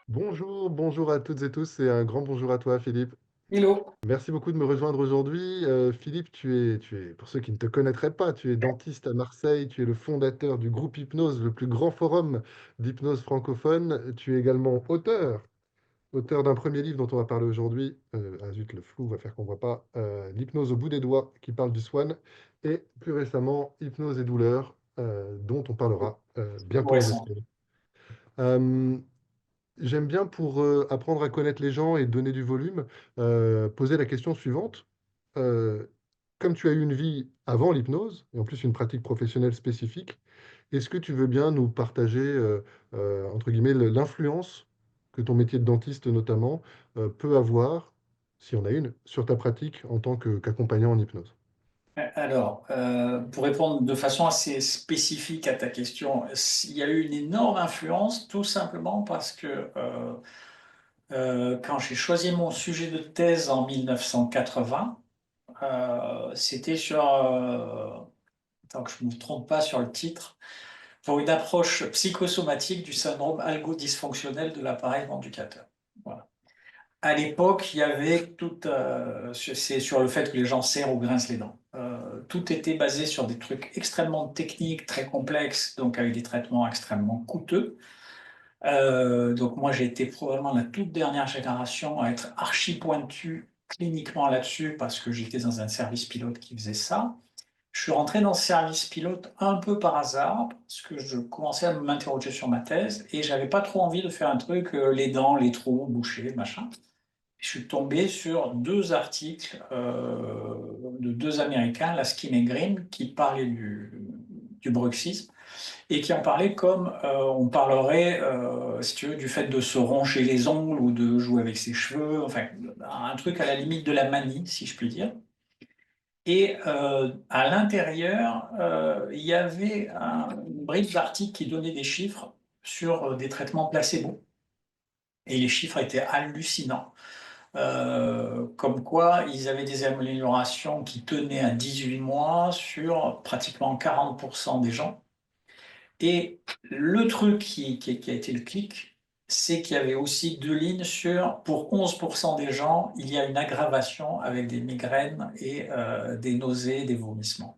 Bonjour, bonjour à toutes et tous et un grand bonjour à toi, Philippe. Hello. Merci beaucoup de me rejoindre aujourd'hui. Philippe, pour ceux qui ne te connaîtraient pas, tu es dentiste à Marseille, tu es le fondateur du groupe Hypnose, le plus grand forum d'hypnose francophone. Tu es également auteur d'un premier livre dont on va parler aujourd'hui. Ah zut, le flou va faire qu'on ne voit pas. L'hypnose au bout des doigts, qui parle du swan. Et plus récemment, Hypnose et douleur, dont on parlera bientôt, Ouais, je ça. l'espère. Euh, J'aime bien pour apprendre à connaître les gens et donner du volume, poser la question suivante. Euh, Comme tu as eu une vie avant l'hypnose, et en plus une pratique professionnelle spécifique, est-ce que tu veux bien nous partager, entre guillemets, l'influence que ton métier de dentiste notamment peut avoir, si on a une, sur ta pratique en tant qu'accompagnant en hypnose? Alors, pour répondre de façon assez spécifique à ta question, il y a eu une énorme influence, tout simplement parce que quand j'ai choisi mon sujet de thèse en 1980, c'était attends que je ne me trompe pas sur le titre, pour une approche psychosomatique du syndrome algo-dysfonctionnel de l'appareil venducateur. Voilà. À l'époque, il y avait c'est sur le fait que les gens serrent ou grincent les dents. Tout était basé sur des trucs extrêmement techniques, très complexes, donc avec des traitements extrêmement coûteux. Donc moi, j'ai été probablement la toute dernière génération à être archi pointu cliniquement là-dessus parce que j'étais dans un service pilote qui faisait ça. Je suis rentré dans ce service pilote un peu par hasard parce que je commençais à m'interroger sur ma thèse et j'avais pas trop envie de faire un truc les dents, les trous, bouchés, machin. Je suis tombé sur deux articles de deux Américains, Laskin et Green, qui parlaient du bruxisme et qui en parlaient comme on parlerait, si tu veux, du fait de se ronger les ongles ou de jouer avec ses cheveux, enfin, un truc à la limite de la manie, si je puis dire. Et à l'intérieur, il y avait une brique d'articles qui donnait des chiffres sur des traitements placebo. Et les chiffres étaient hallucinants. Comme quoi ils avaient des améliorations qui tenaient à 18 mois sur pratiquement 40% des gens. Et le truc qui a été le clic, c'est qu'il y avait aussi deux lignes sur, pour 11% des gens, il y a une aggravation avec des migraines et des nausées, des vomissements.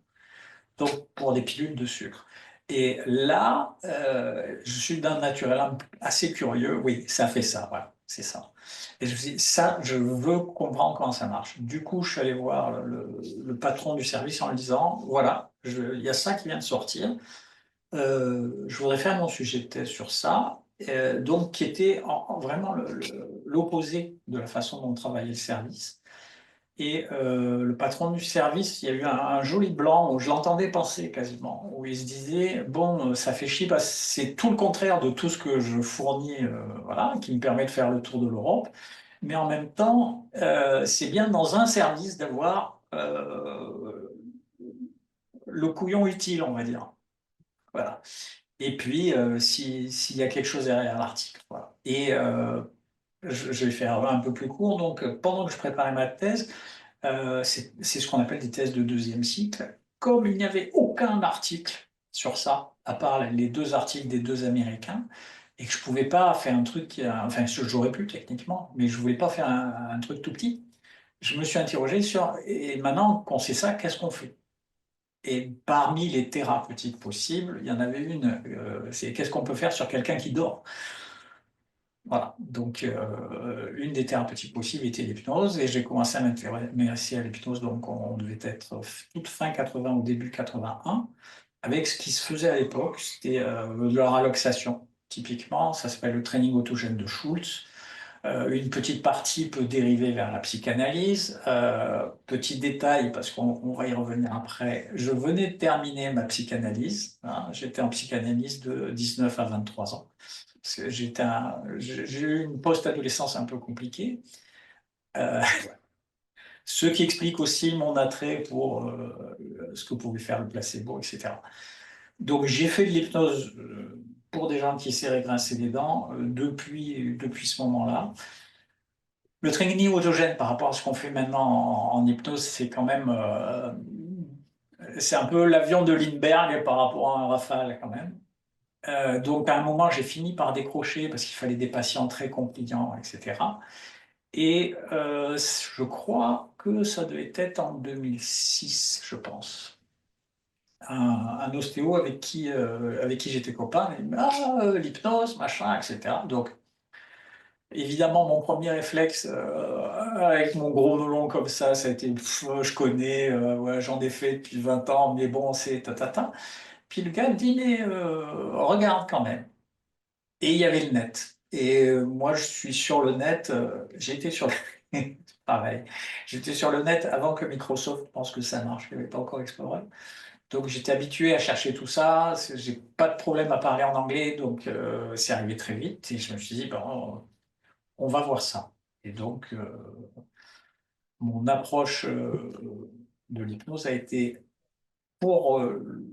Donc pour des pilules de sucre. Et là, je suis d'un naturel assez curieux. Oui, ça fait ça, voilà, c'est ça. Et je me suis dit, ça, je veux comprendre comment ça marche. Du coup, je suis allé voir le patron du service en lui disant, voilà, il y a ça qui vient de sortir. Je voudrais faire mon sujet de thèse sur ça, donc qui était vraiment l'opposé de la façon dont travaillait le service. Et le patron du service, il y a eu un joli blanc où je l'entendais penser quasiment, où il se disait, bon, ça fait chier parce que c'est tout le contraire de tout ce que je fournis, voilà, qui me permet de faire le tour de l'Europe. Mais en même temps, c'est bien dans un service d'avoir le couillon utile, on va dire. Voilà. Et puis, s'il y a quelque chose derrière l'article. Voilà. Et je vais faire un peu plus court. Donc, pendant que je préparais ma thèse, c'est ce qu'on appelle des thèses de deuxième cycle. Comme il n'y avait aucun article sur ça, à part les deux articles des deux Américains, et que je ne pouvais pas faire un truc, enfin, j'aurais pu techniquement, mais je ne voulais pas faire un truc tout petit, je me suis interrogé sur, et maintenant qu'on sait ça, qu'est-ce qu'on fait? Et parmi les thérapeutiques possibles, il y en avait une, c'est qu'est-ce qu'on peut faire sur quelqu'un qui dort? Voilà, donc une des thérapeutiques possibles était l'hypnose et j'ai commencé à m'intéresser à l'hypnose, donc on devait être toute fin 80 ou début 81, avec ce qui se faisait à l'époque, c'était de la relaxation. Typiquement, ça s'appelle le training autogène de Schultz. Une petite partie peut dériver vers la psychanalyse. Petit détail, parce qu'on va y revenir après, je venais de terminer ma psychanalyse, hein. J'étais en psychanalyse de 19 à 23 ans. Parce que j'ai eu une post-adolescence un peu compliquée, euh, ce qui explique aussi mon attrait pour ce que pouvait faire le placebo, etc. Donc j'ai fait de l'hypnose pour des gens qui serraient grincer les dents depuis ce moment-là. Le training autogène par rapport à ce qu'on fait maintenant en hypnose, c'est quand même, c'est un peu l'avion de Lindbergh par rapport à un Rafale quand même. Donc à un moment, j'ai fini par décrocher parce qu'il fallait des patients très compliants, etc. Et je crois que ça devait être en 2006, je pense. Un ostéo avec qui j'étais copain, il me dit, ah, l'hypnose, machin, etc. Donc évidemment, mon premier réflexe, avec mon gros melon comme ça a été, je connais, ouais, j'en ai fait depuis 20 ans, mais bon, c'est ta, ta, ta. Puis le gars me dit, mais regarde quand même. Et il y avait le net. Et moi, je suis sur le net, j'étais sur le... Pareil, j'étais sur le net avant que Microsoft pense que ça marche, il n'y avait pas encore Explorer. Donc j'étais habitué à chercher tout ça, j'ai pas de problème à parler en anglais, donc c'est arrivé très vite. Et je me suis dit, bon, on va voir ça. Et donc, mon approche de l'hypnose a été pour, euh,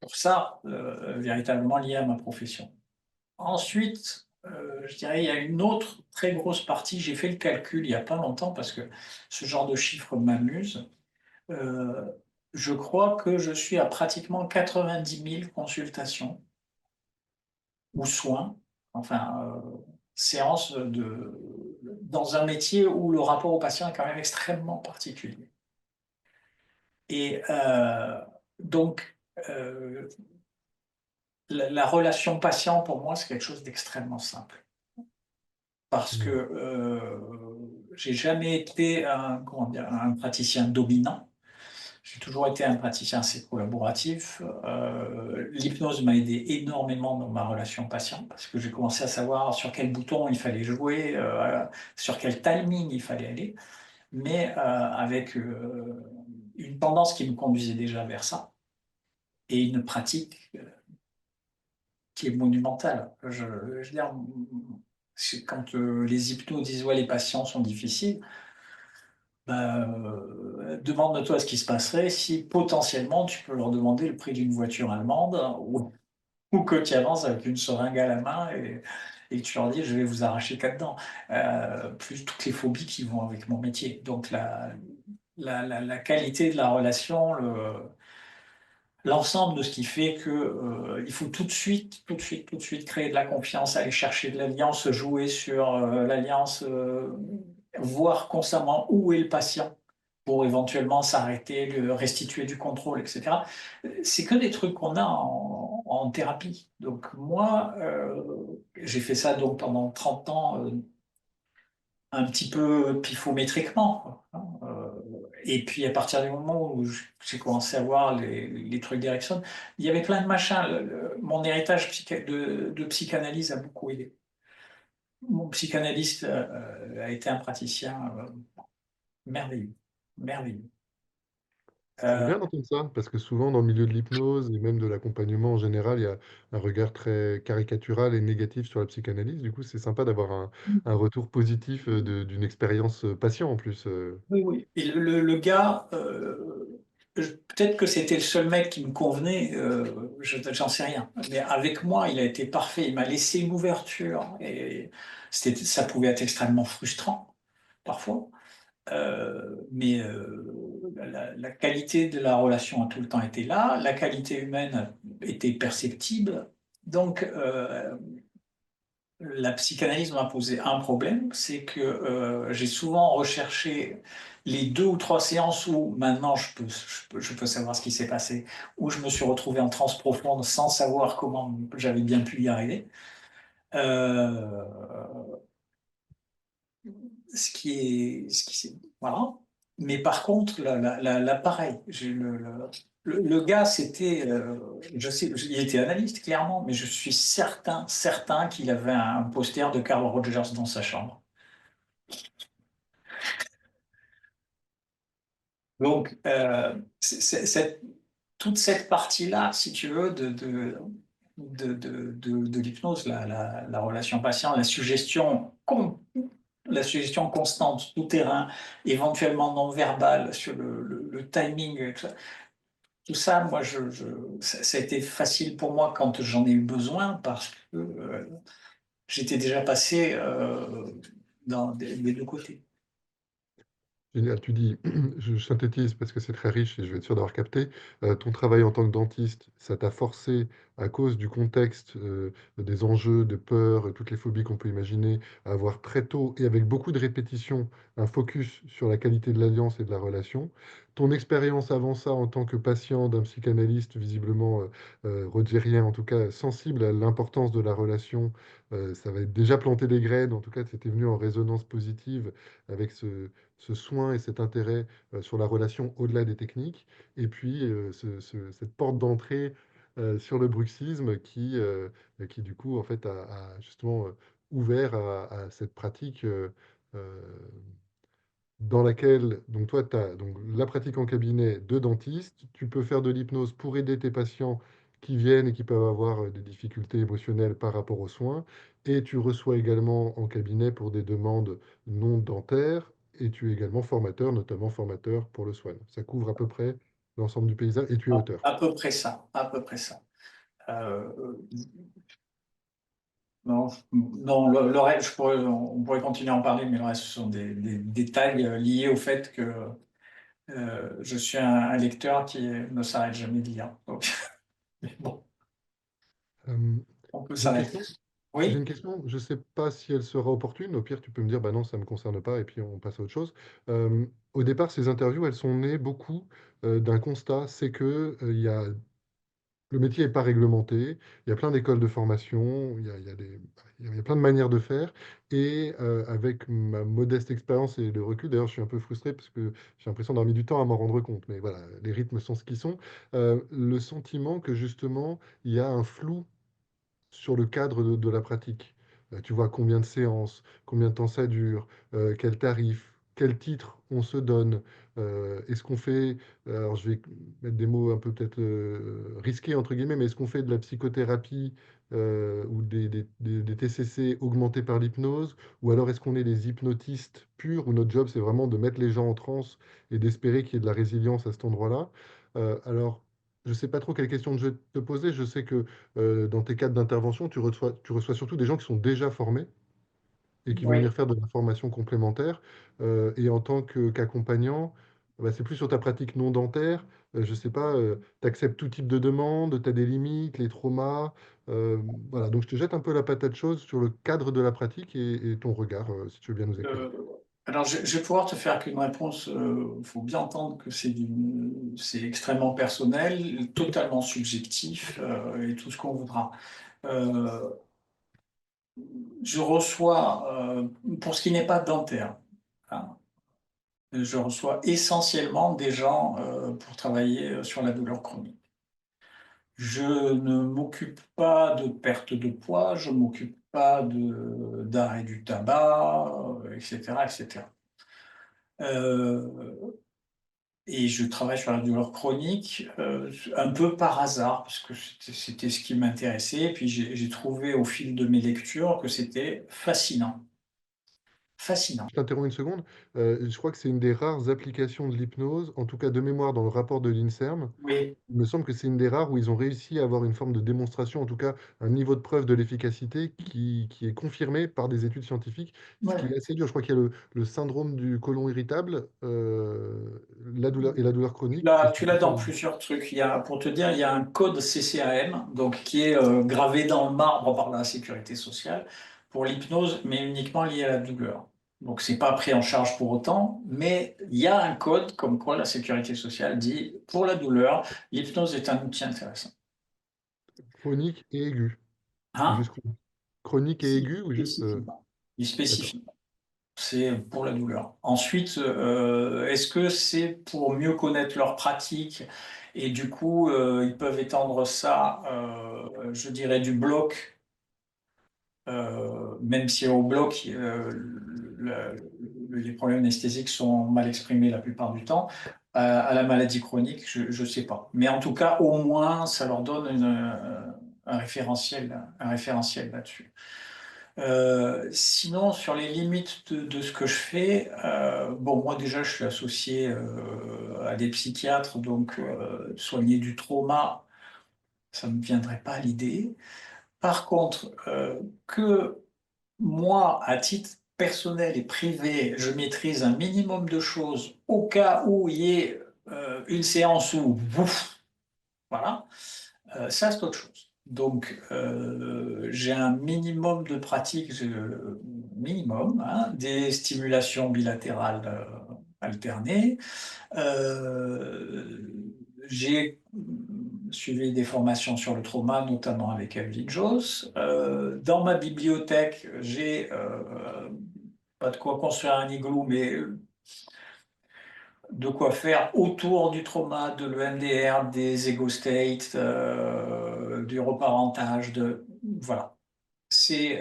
pour ça véritablement liée à ma profession. Ensuite, je dirais, il y a une autre très grosse partie, j'ai fait le calcul il n'y a pas longtemps parce que ce genre de chiffre m'amuse. Euh, je crois que je suis à pratiquement 90 000 consultations ou soins, enfin, séances dans un métier où le rapport au patient est quand même extrêmement particulier. Et donc, euh, la relation patient, pour moi, c'est quelque chose d'extrêmement simple. Parce que Hmm. j'ai jamais été comment dire, un praticien dominant. J'ai toujours été un praticien assez collaboratif. L'hypnose m'a aidé énormément dans ma relation patient parce que j'ai commencé à savoir sur quel bouton il fallait jouer, sur quel timing il fallait aller, mais avec une tendance qui me conduisait déjà vers ça et une pratique qui est monumentale. Je veux dire, quand les hypnos disent ouais, les patients sont difficiles, bah, demande-toi ce qui se passerait si potentiellement tu peux leur demander le prix d'une voiture allemande ou que tu avances avec une seringue à la main et que tu leur dis je vais vous arracher quatre dents. Plus toutes les phobies qui vont avec mon métier. Donc la qualité de la relation, l'ensemble de ce qui fait que il faut tout de suite, tout de suite, tout de suite créer de la confiance, aller chercher de l'alliance, jouer sur l'alliance, voir constamment où est le patient pour éventuellement s'arrêter, lui restituer du contrôle, etc. C'est que des trucs qu'on a en thérapie. Donc moi, j'ai fait ça donc pendant 30 ans, un petit peu pifométriquement, quoi, hein. Et puis à partir du moment où j'ai commencé à voir les trucs d'Erickson, il y avait plein de machins. Mon héritage de psychanalyse a beaucoup aidé. Mon psychanalyste a été un praticien merveilleux, merveilleux. C'est Euh, bien d'entendre ça, parce que souvent dans le milieu de l'hypnose et même de l'accompagnement en général, il y a un regard très caricatural et négatif sur la psychanalyse. Du coup, c'est sympa d'avoir un retour positif d'une expérience patient en plus. oui, oui. Et le gars, peut-être que c'était le seul mec qui me convenait, j'en sais rien. Mais avec moi, il a été parfait. Il m'a laissé une ouverture et ça pouvait être extrêmement frustrant parfois. Mais la qualité de la relation a tout le temps été là, la qualité humaine était perceptible. Donc, la psychanalyse m'a posé un problème, c'est que j'ai souvent recherché les 2 ou 3 séances où maintenant je peux savoir ce qui s'est passé, où je me suis retrouvé en transe profonde sans savoir comment j'avais bien pu y arriver. Euh, voilà. Mais par contre, pareil, le gars, c'était, je sais, il était analyste clairement, mais je suis certain qu'il avait un poster de Carl Rogers dans sa chambre. Donc, toute cette partie-là, si tu veux, de l'hypnose, la relation patient, la suggestion constante, tout terrain, éventuellement non verbale, sur le timing, tout ça, moi, ça a été facile pour moi quand j'en ai eu besoin parce que j'étais déjà passé. des deux côtés. Génial, tu dis, je synthétise parce que c'est très riche et je vais être sûr d'avoir capté. Ton travail en tant que dentiste, ça t'a forcé, à cause du contexte, des enjeux, de peur, toutes les phobies qu'on peut imaginer, à avoir très tôt et avec beaucoup de répétitions, un focus sur la qualité de l'alliance et de la relation. Ton expérience avant ça en tant que patient d'un psychanalyste, visiblement rogérien, en tout cas sensible à l'importance de la relation, ça va déjà planter des graines, en tout cas c'était venu en résonance positive avec ce soin et cet intérêt sur la relation au-delà des techniques, et puis cette porte d'entrée sur le bruxisme qui du coup, en fait, a justement ouvert à cette pratique euh, dans laquelle, donc toi, tu as donc, la pratique en cabinet de dentiste, tu peux faire de l'hypnose pour aider tes patients qui viennent et qui peuvent avoir des difficultés émotionnelles par rapport aux soins, et tu reçois également en cabinet pour des demandes non dentaires, et tu es également formateur, notamment formateur pour le soin. Ça couvre à peu près l'ensemble du paysage, et tu es auteur. À peu près ça, à peu près ça. Euh, non, non le reste, on pourrait continuer à en parler, mais le reste, ce sont des détails liés au fait que je suis un lecteur qui ne s'arrête jamais de lire. Donc, bon, Euh, on peut j'ai une s'arrêter. question. J'ai une Oui, question, je ne sais pas si elle sera opportune. Au pire, tu peux me dire, bah non, ça ne me concerne pas, et puis on passe à autre chose. Euh, Au départ, ces interviews, elles sont nées beaucoup d'un constat, c'est que le métier n'est pas réglementé, il y a plein d'écoles de formation, il y a plein de manières de faire, et avec ma modeste expérience et le recul, d'ailleurs, je suis un peu frustré parce que j'ai l'impression d'avoir mis du temps à m'en rendre compte, mais voilà, les rythmes sont ce qu'ils sont. Le sentiment que justement, il y a un flou sur le cadre de la pratique. Tu vois combien de séances, combien de temps ça dure, quel tarif, quel titre on se donne. Est-ce qu'on fait, alors je vais mettre des mots un peu peut-être risqués entre guillemets, mais est-ce qu'on fait de la psychothérapie ou des TCC augmentés par l'hypnose, ou alors est-ce qu'on est des hypnotistes purs où notre job c'est vraiment de mettre les gens en transe et d'espérer qu'il y ait de la résilience à cet endroit-là. Alors, je ne sais pas trop quelle question je vais te poser. Je sais que dans tes cadres d'intervention, tu reçois surtout des gens qui sont déjà formés et qui vont oui. venir faire de la formation complémentaire. Et en tant qu'accompagnant, bah, c'est plus sur ta pratique non dentaire. Je ne sais pas, tu acceptes tout type de demande, tu as des limites, les traumas. euh, voilà, donc je te jette un peu la patate chaude sur le cadre de la pratique et ton regard, si tu veux bien nous éclairer. Euh, alors, je vais pouvoir te faire qu'une réponse. Il faut bien entendre que c'est extrêmement personnel, totalement subjectif et tout ce qu'on voudra. Euh, je reçois, pour ce qui n'est pas dentaire, hein, je reçois essentiellement des gens pour travailler sur la douleur chronique. Je ne m'occupe pas de perte de poids, je ne m'occupe pas d'arrêt du tabac, etc., etc. Euh, et je travaille sur la douleur chronique un peu par hasard, parce que c'était ce qui m'intéressait. Et puis j'ai trouvé au fil de mes lectures que c'était fascinant. Fascinant. Je t'interromps une seconde. Je crois que c'est une des rares applications de l'hypnose, en tout cas de mémoire dans le rapport de l'INSERM. Oui, Il me semble que c'est une des rares où ils ont réussi à avoir une forme de démonstration, en tout cas un niveau de preuve de l'efficacité qui est confirmé par des études scientifiques, ce qui ouais. est assez dur. Je crois qu'il y a le syndrome du côlon irritable, la douleur et la douleur chronique. Est-ce que Tu c'est l'as ça dans plusieurs trucs. Pour te dire, il y a un code CCAM, donc, qui est gravé dans le marbre par la sécurité sociale pour l'hypnose, mais uniquement lié à la douleur. Donc, c'est pas pris en charge pour autant, mais il y a un code comme quoi la sécurité sociale dit pour la douleur, l'hypnose est un outil intéressant. chronique et aigu, ou Hein? juste chronique? Chronique et Si, aigu, ou juste... spécifiquement. Il d'accord. spécifie. C'est pour la douleur. Ensuite, est-ce que c'est pour mieux connaître leurs pratiques et du coup, ils peuvent étendre ça, je dirais, du bloc, même si au bloc, les problèmes anesthésiques sont mal exprimés la plupart du temps, à la maladie chronique, je ne sais pas. Mais en tout cas, au moins, ça leur donne un référentiel là-dessus. Sinon, sur les limites de ce que je fais, bon, moi déjà, je suis associé à des psychiatres, donc soigner du trauma, ça ne me viendrait pas à l'idée. Par contre, que moi, à titre personnel et privé, je maîtrise un minimum de choses au cas où il y ait une séance où, ouf, voilà, ça c'est autre chose. Donc, j'ai un minimum de pratiques, minimum, hein, des stimulations bilatérales alternées. Euh, j'ai suivi des formations sur le trauma, notamment avec Evelyn Joss. Dans ma bibliothèque, j'ai pas de quoi construire un igloo, mais de quoi faire autour du trauma, de l'EMDR, des ego states, du reparentage, voilà. C'est,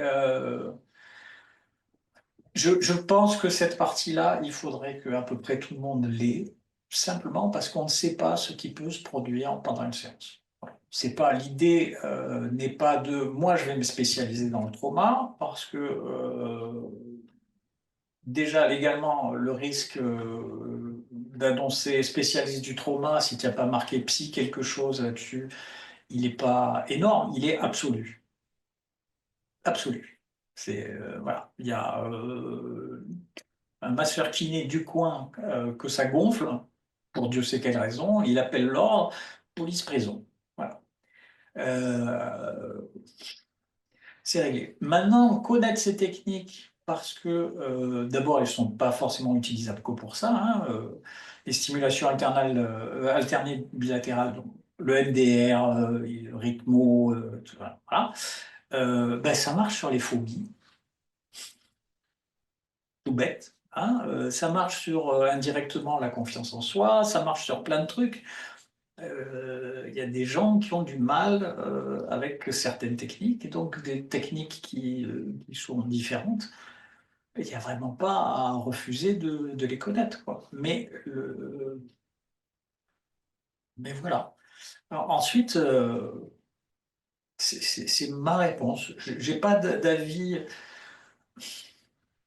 je pense que cette partie-là, il faudrait que à peu près tout le monde l'ait, simplement parce qu'on ne sait pas ce qui peut se produire pendant une séance. Voilà. C'est pas l'idée n'est pas de moi je vais me spécialiser dans le trauma parce que déjà légalement le risque d'annoncer spécialiste du trauma si tu n'as pas marqué psy quelque chose là-dessus, il n'est pas énorme, il est absolu, absolu. C'est voilà, il y a un masseur kiné du coin que ça gonfle, pour Dieu sait quelle raison, il appelle l'ordre, police-prison. Voilà. Euh, c'est réglé. Maintenant, connaître ces techniques, parce que d'abord, elles ne sont pas forcément utilisables que pour ça, hein, les stimulations alternées bilatérales, donc le MDR, le rythmo, tout ça, voilà. Ben, ça marche sur les phobies, tout bête. Hein, ça marche sur indirectement la confiance en soi, ça marche sur plein de trucs. Il y a des gens qui ont du mal avec certaines techniques, et donc des techniques qui sont différentes. Il n'y a vraiment pas à refuser de les connaître, quoi. Mais voilà. Alors, ensuite, c'est ma réponse. J'ai pas d'avis.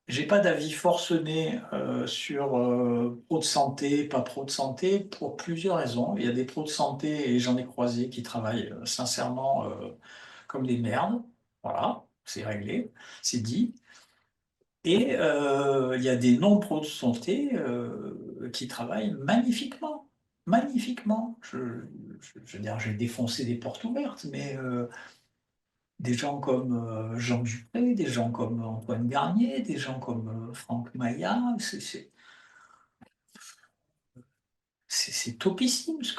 J'ai pas d'avis forcené sur pro de santé, pas pro de santé, pour plusieurs raisons. Il y a des pros de santé, et j'en ai croisé, qui travaillent sincèrement comme des merdes. Voilà, c'est réglé, c'est dit. Et il y a des non-pros de santé qui travaillent magnifiquement. Magnifiquement. Je veux dire, j'ai défoncé des portes ouvertes, mais des gens comme Jean Dupré, des gens comme Antoine Garnier, des gens comme Franck Maillat, c'est topissime ce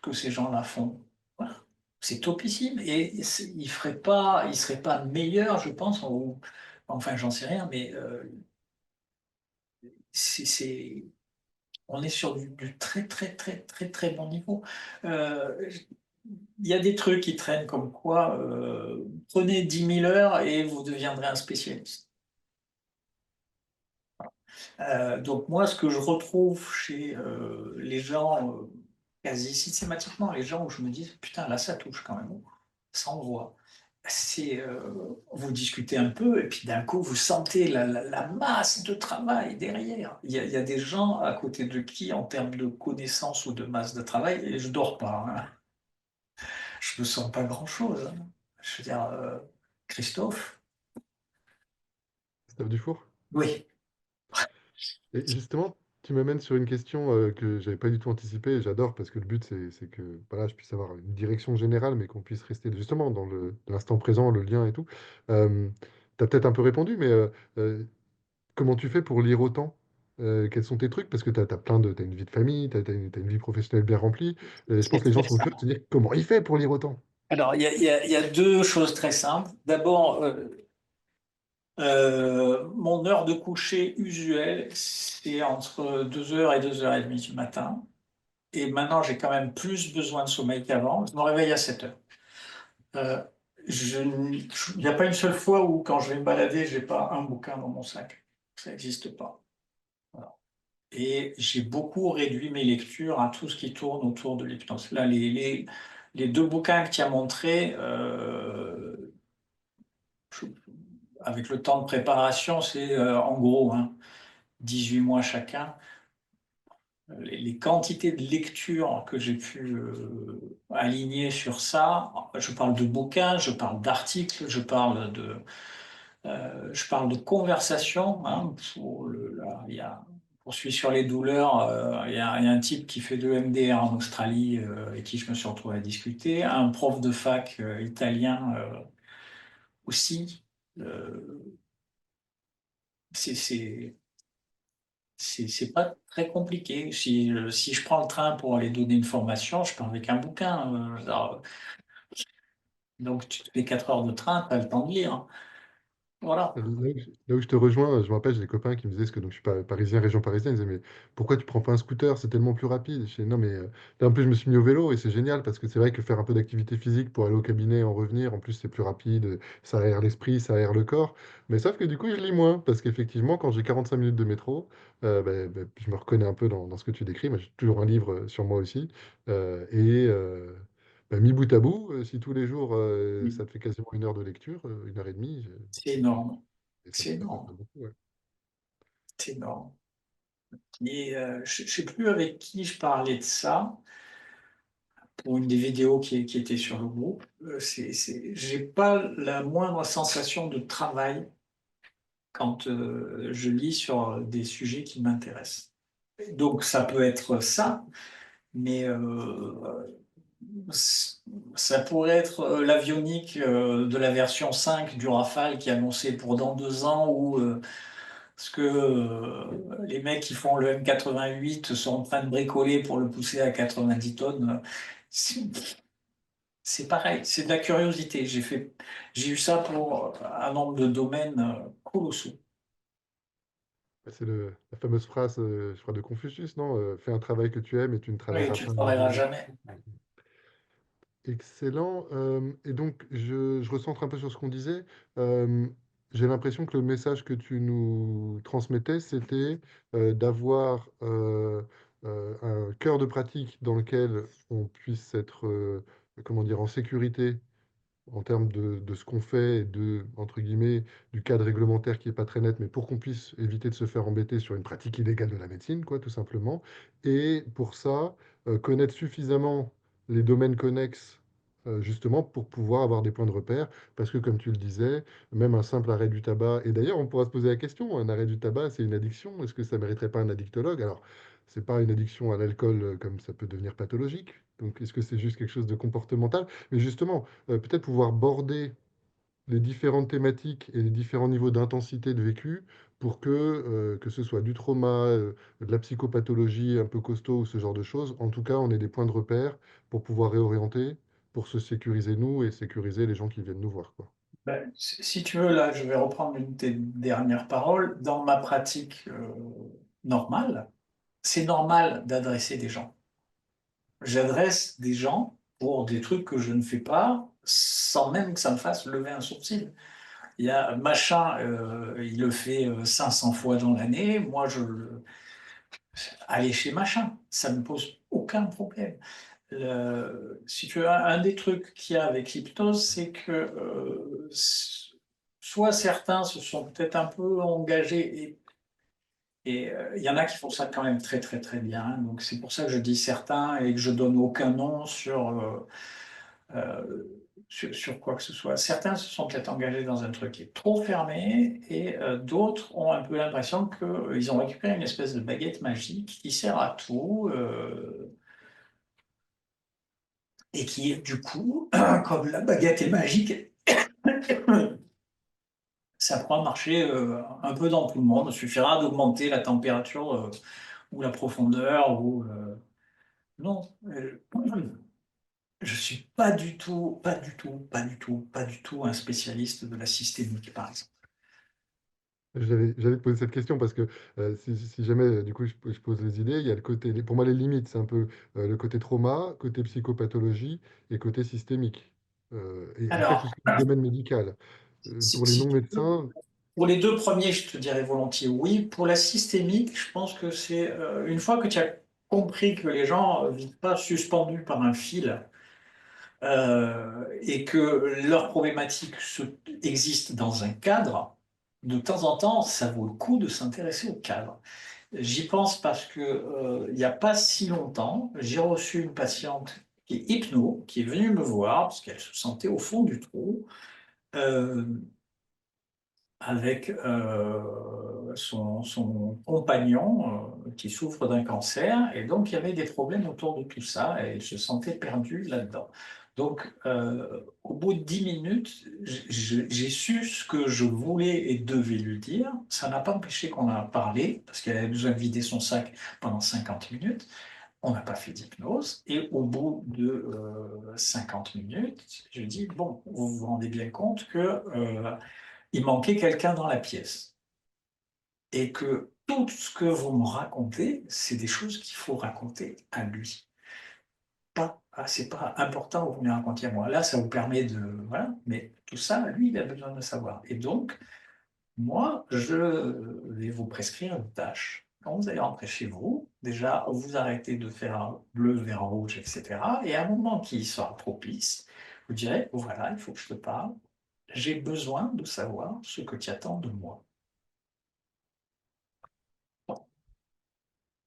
que ces gens-là font. Voilà. C'est topissime. Et ils seraient pas meilleurs, je pense, enfin, j'en sais rien, mais c'est on est sur du très, très, très, très, très bon niveau. Euh, Il y a des trucs qui traînent comme quoi prenez 10 000 heures et vous deviendrez un spécialiste. Donc moi, ce que je retrouve chez les gens, quasi systématiquement, les gens où je me dis, putain, là, ça touche quand même, ça envoie. C'est, vous discutez un peu et puis d'un coup, vous sentez la masse de travail derrière. Il y a des gens à côté de qui, en termes de connaissances ou de masse de travail, et je dors pas, hein. Je ne sens pas grand-chose, hein. Je veux dire, Christophe, Christophe Dufour? oui, Et justement, tu m'amènes sur une question que j'avais pas du tout anticipée, et j'adore parce que le but c'est que voilà, je puisse avoir une direction générale, mais qu'on puisse rester justement dans l'instant présent, le lien et tout. Tu as peut-être un peu répondu, mais euh, comment tu fais pour lire autant? Quels sont tes trucs? Parce que t'as une vie de famille, t'as une vie professionnelle bien remplie. Je pense c'est que les gens très sont curieux de simple. se dire comment il fait pour lire autant? Alors, il y a deux choses très simples. D'abord, mon heure de coucher usuelle, c'est entre 2 heures et 2 heures et demie du matin. Et maintenant, j'ai quand même plus besoin de sommeil qu'avant. Je me réveille à 7 heures. Euh, il n'y a pas une seule fois où, quand je vais me balader, j'ai pas un bouquin dans mon sac. Ça n'existe pas. Voilà. Et j'ai beaucoup réduit mes lectures à tout ce qui tourne autour de l'hypnose. Là, les deux bouquins que tu as montrés, je- avec le temps de préparation, c'est en gros, hein, 18 mois chacun. Les quantités de lectures que j'ai pu aligner sur ça, je parle de bouquins, je parle d'articles, je parle Je parle de conversation, hein, pour celui sur les douleurs, il y a un type qui fait de l'EMDR en Australie et qui je me suis retrouvé à discuter, un prof de fac italien aussi. Euh, c'est c'est pas très compliqué. Si je prends le train pour aller donner une formation, je pars avec un bouquin. Donc tu te fais 4 heures de train, tu as le temps de lire. Voilà. Là où je te rejoins, je me rappelle, j'ai des copains qui me disaient, parce que donc, je suis parisien, région parisienne, ils disaient, mais pourquoi tu prends pas un scooter? C'est tellement plus rapide. Je dis, non, mais là, en plus, je me suis mis au vélo et c'est génial parce que c'est vrai que faire un peu d'activité physique pour aller au cabinet, en revenir, en plus, c'est plus rapide, ça aère l'esprit, ça aère le corps. Mais sauf que du coup, je lis moins parce qu'effectivement, quand j'ai 45 minutes de métro, je me reconnais un peu dans ce que tu décris. Moi, j'ai toujours un livre sur moi aussi. Mis bout à bout, si tous les jours, ça te fait quasiment 1 heure de lecture, 1 heure et demie. C'est énorme. Et C'est ça fait énorme. beaucoup, ouais. C'est énorme. Et je ne sais plus avec qui je parlais de ça pour une des vidéos qui était sur le groupe. J'ai pas la moindre sensation de travail quand je lis sur des sujets qui m'intéressent. Donc ça peut être ça, mais ça pourrait être l'avionique de la version 5 du Rafale qui est annoncé pour dans 2 ans ou ce que les mecs qui font le M88 sont en train de bricoler pour le pousser à 90 tonnes. C'est c'est pareil, c'est de la curiosité. J'ai eu ça pour un nombre de domaines colossaux. C'est la fameuse phrase, je crois, de Confucius, non? Fais un travail que tu aimes et tu ne Oui, travailleras tu ne pas un travailleras jour. jamais. Excellent. Et donc, je recentre un peu sur ce qu'on disait. Euh, j'ai l'impression que le message que tu nous transmettais, c'était d'avoir un cœur de pratique dans lequel on puisse être, comment dire, en sécurité en termes de ce qu'on fait et de, entre guillemets, du cadre réglementaire qui n'est pas très net, mais pour qu'on puisse éviter de se faire embêter sur une pratique illégale de la médecine, quoi, tout simplement. Et pour ça, connaître suffisamment les domaines connexes, justement, pour pouvoir avoir des points de repère, parce que, comme tu le disais, même un simple arrêt du tabac, et d'ailleurs, on pourra se poser la question, un arrêt du tabac, c'est une addiction, est-ce que ça mériterait pas un addictologue? Alors, c'est pas une addiction à l'alcool comme ça peut devenir pathologique, donc est-ce que c'est juste quelque chose de comportemental? Mais justement, peut-être pouvoir border les différentes thématiques et les différents niveaux d'intensité de vécu pour que ce soit du trauma, de la psychopathologie un peu costaud ou ce genre de choses, en tout cas, on ait des points de repère pour pouvoir réorienter, pour se sécuriser nous et sécuriser les gens qui viennent nous voir, quoi. Ben, si tu veux, là, je vais reprendre une de tes dernières paroles. Dans ma pratique normale, c'est normal d'adresser des gens. J'adresse des gens pour des trucs que je ne fais pas sans même que ça me fasse lever un sourcil. Il y a machin, il le fait 500 fois dans l'année. Moi, aller chez machin, ça ne me pose aucun problème. Si tu veux, un des trucs qu'il y a avec l'hypnose, c'est que soit certains se sont peut-être un peu engagés et il y en a qui font ça quand même très très très bien. Hein. Donc c'est pour ça que je dis certains et que je donne aucun nom euh, sur quoi que ce soit. Certains se sont peut-être engagés dans un truc qui est trop fermé et d'autres ont un peu l'impression qu'ils ont récupéré une espèce de baguette magique qui sert à tout et qui, du coup, comme la baguette est magique, ça pourra marcher un peu dans tout le monde. Il suffira d'augmenter la température ou la profondeur ou non. Je suis pas du tout, pas du tout, pas du tout, pas du tout un spécialiste de la systémique, par exemple. J'allais te poser cette question parce que si jamais, du coup, je pose les idées, il y a le côté, pour moi, les limites, c'est un peu le côté trauma, côté psychopathologie et côté systémique. Et après, tout Alors, ce qui est domaine médical. Pour les si tu veux, non-médecins, pour les deux premiers, je te dirais volontiers oui. Pour la systémique, je pense que c'est une fois que tu as compris que les gens ne vivent pas suspendus par un fil et que leur problématique existe dans un cadre, de temps en temps, ça vaut le coup de s'intéresser au cadre. J'y pense parce que il n'y a pas si longtemps, j'ai reçu une patiente qui est hypno, qui est venue me voir parce qu'elle se sentait au fond du trou. Euh, avec son compagnon qui souffre d'un cancer. Et donc, il y avait des problèmes autour de tout ça et il se sentait perdu là-dedans. Donc, au bout de 10 minutes, j'ai su ce que je voulais et devais lui dire. Ça n'a pas empêché qu'on a parlé, parce qu'elle avait besoin de vider son sac pendant 50 minutes. On n'a pas fait d'hypnose. Et au bout de 50 minutes, je dis, bon, vous vous rendez bien compte que il manquait quelqu'un dans la pièce. Et que tout ce que vous me racontez, c'est des choses qu'il faut raconter à lui. Pas, ah, c'est pas important que vous me les racontiez à moi. Là, ça vous permet de. Voilà, mais tout ça, lui, il a besoin de savoir. Et donc, moi, je vais vous prescrire une tâche. Quand vous allez rentrer chez vous, déjà, vous arrêtez de faire bleu, vert, rouge, etc. Et à un moment qui sera propice, vous direz, voilà, il faut que je te parle. J'ai besoin de savoir ce que tu attends de moi. Bon,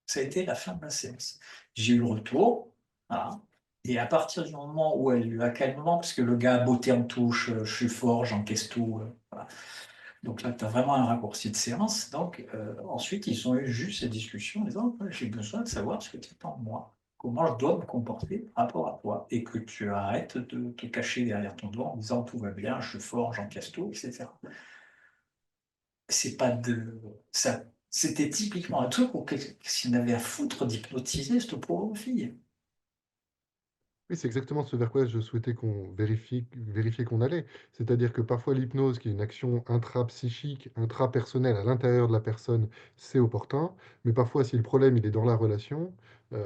ça a été la fin de la séance. J'ai eu le retour, voilà. Et à partir du moment où elle lui a calmement, parce que le gars a botté en touche, je suis fort, j'encaisse tout, voilà. Donc là, tu as vraiment un raccourci de séance. Donc ensuite, ils ont eu juste cette discussion en disant, ouais, j'ai besoin de savoir ce que tu attends de moi, comment je dois me comporter par rapport à toi, et que tu arrêtes de te cacher derrière ton doigt en disant tout va bien, je suis fort, j'encaisse tout, etc. C'est pas de ça. C'était typiquement un truc où s'il avait à foutre d'hypnotiser cette pauvre fille. Oui, c'est exactement ce vers quoi je souhaitais qu'on vérifier qu'on allait. C'est-à-dire que parfois l'hypnose, qui est une action intra-psychique, intra-personnelle à l'intérieur de la personne, c'est opportun. Mais parfois, si le problème il est dans la relation,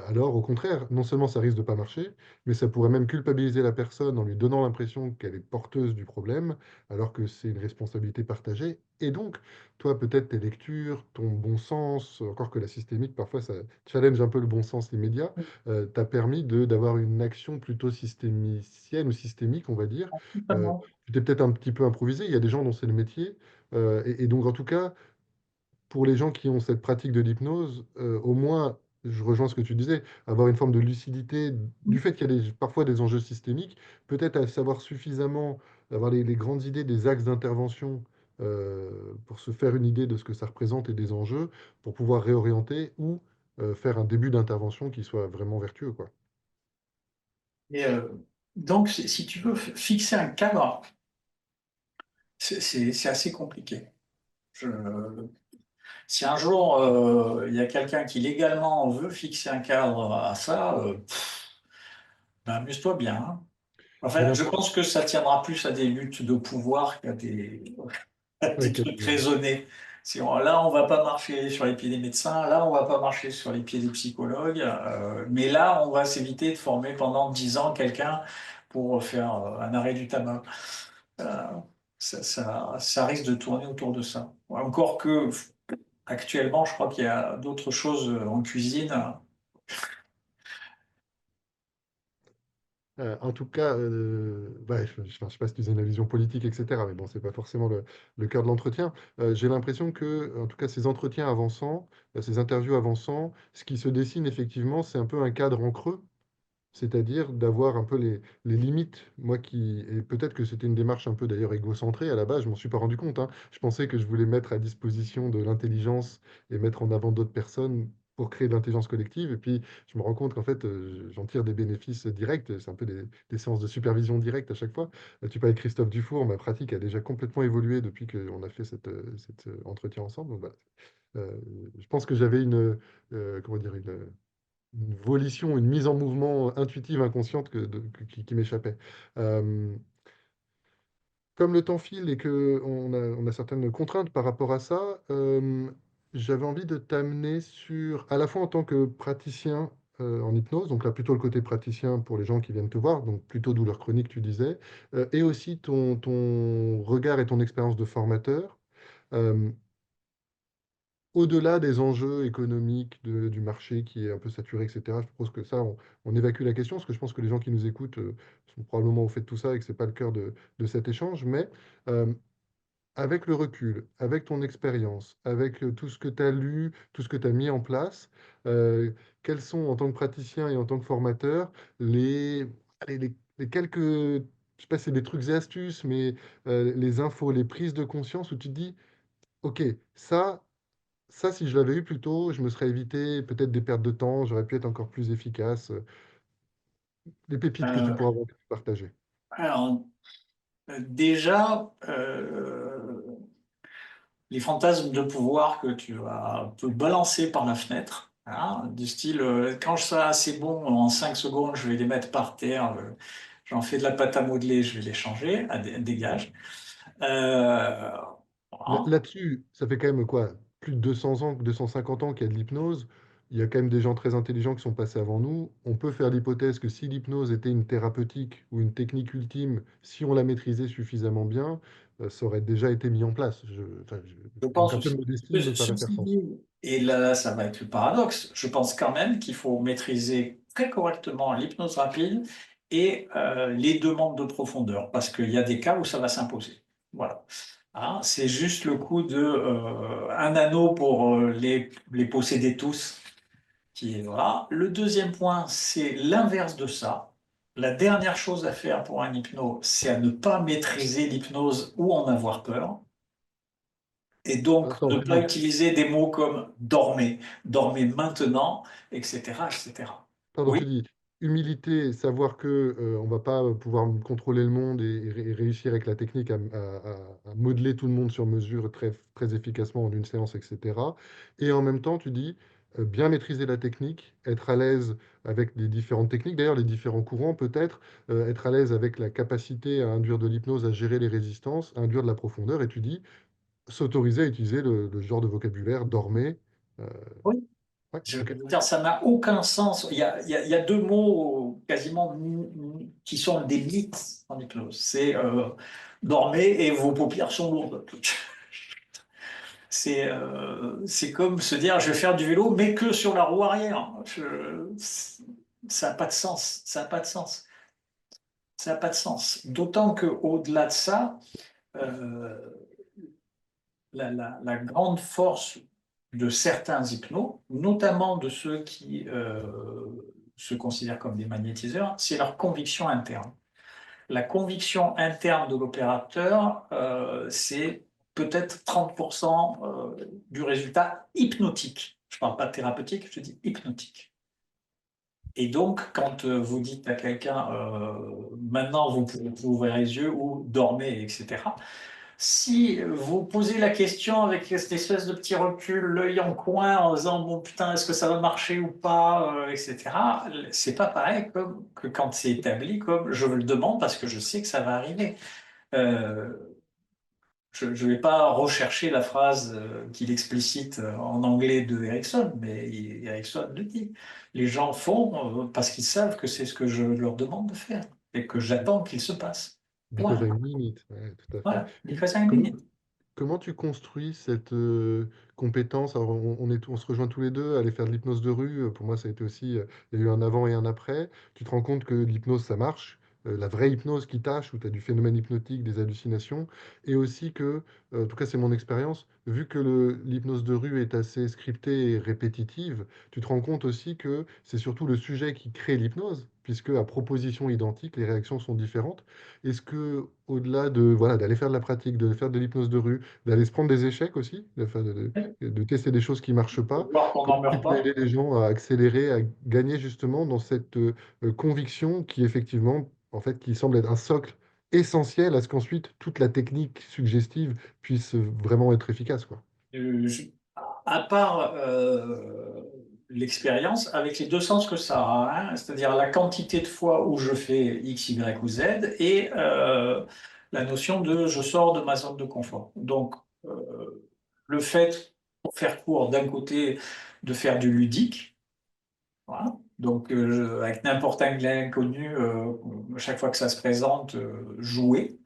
alors au contraire, non seulement ça risque de pas marcher, mais ça pourrait même culpabiliser la personne en lui donnant l'impression qu'elle est porteuse du problème, alors que c'est une responsabilité partagée. Et donc, toi, peut-être tes lectures, ton bon sens, encore que la systémique, parfois ça challenge un peu le bon sens immédiat, t'a permis d'avoir une action plutôt systémicienne ou systémique, on va dire. Euh, Totalement. Tu t'es peut-être un petit peu improvisé, il y a des gens dont c'est le métier. Et donc, en tout cas, pour les gens qui ont cette pratique de l'hypnose, au moins, je rejoins ce que tu disais, avoir une forme de lucidité du fait qu'il y a parfois des enjeux systémiques, peut-être à savoir suffisamment, avoir les grandes idées des axes d'intervention pour se faire une idée de ce que ça représente et des enjeux, pour pouvoir réorienter ou faire un début d'intervention qui soit vraiment vertueux, quoi. Et donc, si tu veux fixer un cadre, c'est assez compliqué. Je- Si un jour il y a quelqu'un qui légalement veut fixer un cadre à ça, ben, amuse-toi bien, hein. J'ai Enfin, je l'impression pense que ça tiendra plus à des luttes de pouvoir qu'à à des ouais, qu'il trucs y a des- raisonnés. Là, on va pas marcher sur les pieds des médecins, là, on va pas marcher sur les pieds des psychologues, mais là, on va s'éviter de former pendant 10 ans quelqu'un pour faire un arrêt du tabac. Euh, ça risque de tourner autour de ça. Encore que actuellement, je crois qu'il y a d'autres choses en cuisine. En tout cas, ouais, enfin, je sais pas si tu as une vision politique, etc. Mais bon, c'est pas forcément le cœur de l'entretien. J'ai l'impression que, en tout cas, ces entretiens avançant, ces interviews avançant, ce qui se dessine effectivement, c'est un peu un cadre en creux, c'est-à-dire d'avoir un peu les limites. Moi qui, et peut-être que c'était une démarche un peu d'ailleurs égocentrée à la base, je m'en suis pas rendu compte, hein. Je pensais que je voulais mettre à disposition de l'intelligence et mettre en avant d'autres personnes pour créer de l'intelligence collective. Et puis je me rends compte qu'en fait, j'en tire des bénéfices directs. C'est un peu des séances de supervision directe à chaque fois. Tu parlais de Christophe Dufour, ma pratique a déjà complètement évolué depuis qu'on a fait cet entretien ensemble. Donc, voilà. Euh, je pense que j'avais comment dire, une volition, une mise en mouvement intuitive, inconsciente qui m'échappait. Euh, Comme le temps file et que on a certaines contraintes par rapport à ça, j'avais envie de t'amener sur, à la fois en tant que praticien en hypnose, donc là plutôt le côté praticien pour les gens qui viennent te voir, donc plutôt douleur chronique, tu disais, et aussi ton regard et ton expérience de formateur. Euh, Au-delà des enjeux économiques du marché qui est un peu saturé, etc., je propose que ça, on évacue la question, parce que je pense que les gens qui nous écoutent sont probablement au fait de tout ça et que ce n'est pas le cœur de cet échange. Mais euh, avec le recul, avec ton expérience, avec tout ce que tu as lu, tout ce que tu as mis en place, quels sont, en tant que praticien et en tant que formateur, les quelques je sais pas si c'est des trucs et astuces, mais les infos, les prises de conscience où tu te dis, OK, ça, ça, si je l'avais eu plus tôt, je me serais évité peut-être des pertes de temps, j'aurais pu être encore plus efficace. Les pépites que tu Euh, pourras avoir partagées. alors, déjà, les fantasmes de pouvoir que tu vas te balancer par la fenêtre, hein, du style, quand je serai assez bon, en 5 secondes, je vais les mettre par terre, j'en fais de la pâte à modeler, je vais les changer, dégage. Euh, voilà. Là-dessus, ça fait quand même quoi, plus de 200 ans, 250 ans qu'il y a de l'hypnose. Il y a quand même des gens très intelligents qui sont passés avant nous. On peut faire l'hypothèse que si l'hypnose était une thérapeutique ou une technique ultime, si on la maîtrisait suffisamment bien, ça aurait déjà été mis en place. Je Donc pense un peu de aussi. modestie me paraît faire Ceci sens. dit, et là, ça va être le paradoxe, je pense quand même qu'il faut maîtriser très correctement l'hypnose rapide et les demandes de profondeur, parce qu'il y a des cas où ça va s'imposer. Voilà. Hein, c'est juste le coup de un anneau pour les posséder tous. Qui est, voilà. Le deuxième point, c'est l'inverse de ça. La dernière chose à faire pour un hypno, c'est à ne pas maîtriser l'hypnose ou en avoir peur. Et donc, Attends, ne tu pas dis, utiliser des mots comme dormez, dormez maintenant, etc., etc. Pardon, tu Oui, dis humilité, savoir que on va pas pouvoir contrôler le monde et réussir avec la technique à modeler tout le monde sur mesure très, très efficacement en une séance, etc. Et en même temps, tu dis bien maîtriser la technique, être à l'aise avec les différentes techniques, d'ailleurs les différents courants peut-être, être à l'aise avec la capacité à induire de l'hypnose, à gérer les résistances, à induire de la profondeur, et tu dis s'autoriser à utiliser le genre de vocabulaire, dormez. euh, oui. ouais, Je ok. veux dire, ça n'a aucun sens. Il y a deux mots quasiment qui sont des mythes en hypnose. C'est dormez et vos paupières sont lourdes. C'est comme se dire, je vais faire du vélo, mais que sur la roue arrière. Ça n'a pas de sens. Ça n'a pas de sens. Ça n'a pas de sens. D'autant qu'au-delà de ça, euh, la grande force de certains hypnos, notamment de ceux qui se considèrent comme des magnétiseurs, c'est leur conviction interne. La conviction interne de l'opérateur, c'est peut-être 30% du résultat hypnotique. Je ne parle pas de thérapeutique, je dis hypnotique. Et donc, quand vous dites à quelqu'un, maintenant vous pouvez ouvrir les yeux ou dormez, etc., si vous posez la question avec cette espèce de petit recul, l'œil en coin, en disant bon putain, est-ce que ça va marcher ou pas, etc., c'est pas pareil comme, que quand c'est établi comme je le demande parce que je sais que ça va arriver. Euh, je ne vais pas rechercher la phrase qu'il explicite en anglais de Erickson, mais Erickson le dit. Les gens font parce qu'ils savent que c'est ce que je leur demande de faire et que j'attends qu'il se passe. Because Voilà, I mean it. Ouais, tout à fait. voilà, because I mean Comment, it. comment tu construis cette compétence? Alors, on se rejoint tous les deux à aller faire de l'hypnose de rue. Pour moi, ça a été aussi, il y a eu un avant et un après. Tu te rends compte que l'hypnose, ça marche. La vraie hypnose qui tâche, où tu as du phénomène hypnotique, des hallucinations. Et aussi que, en tout cas, c'est mon expérience, vu que l'hypnose de rue est assez scriptée et répétitive, tu te rends compte aussi que c'est surtout le sujet qui crée l'hypnose, puisque à proposition identique, les réactions sont différentes. Est-ce que, au-delà de, voilà, d'aller faire de la pratique, de faire de l'hypnose de rue, d'aller se prendre des échecs aussi, de tester des choses qui marchent De pas, voir qu'on comment n'en tu meurt peux pas. aider les gens à accélérer, à gagner justement dans cette conviction qui effectivement, en fait, qui semble être un socle essentiel à ce qu'ensuite toute la technique suggestive puisse vraiment être efficace, quoi. Euh, je- à part l'expérience, avec les deux sens que ça a, hein, c'est-à-dire la quantité de fois où je fais X, Y ou Z, et la notion de je sors de ma zone de confort. Donc, le fait, pour faire court, d'un côté, de faire du ludique, voilà. Donc, avec n'importe quel inconnu, chaque fois que ça se présente, jouer,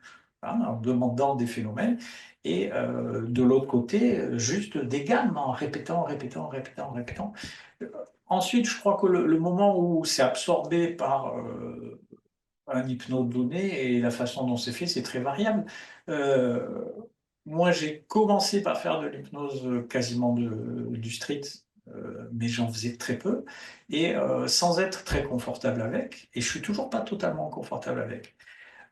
hein, en demandant des phénomènes. Et de l'autre côté, juste des gammes en répétant, répétant, répétant, répétant. Euh, Ensuite, je crois que le moment où c'est absorbé par un hypnose donné et la façon dont c'est fait, c'est très variable. Euh, Moi, j'ai commencé par faire de l'hypnose quasiment du street, mais j'en faisais très peu et sans être très confortable avec. Et je suis toujours pas totalement confortable avec.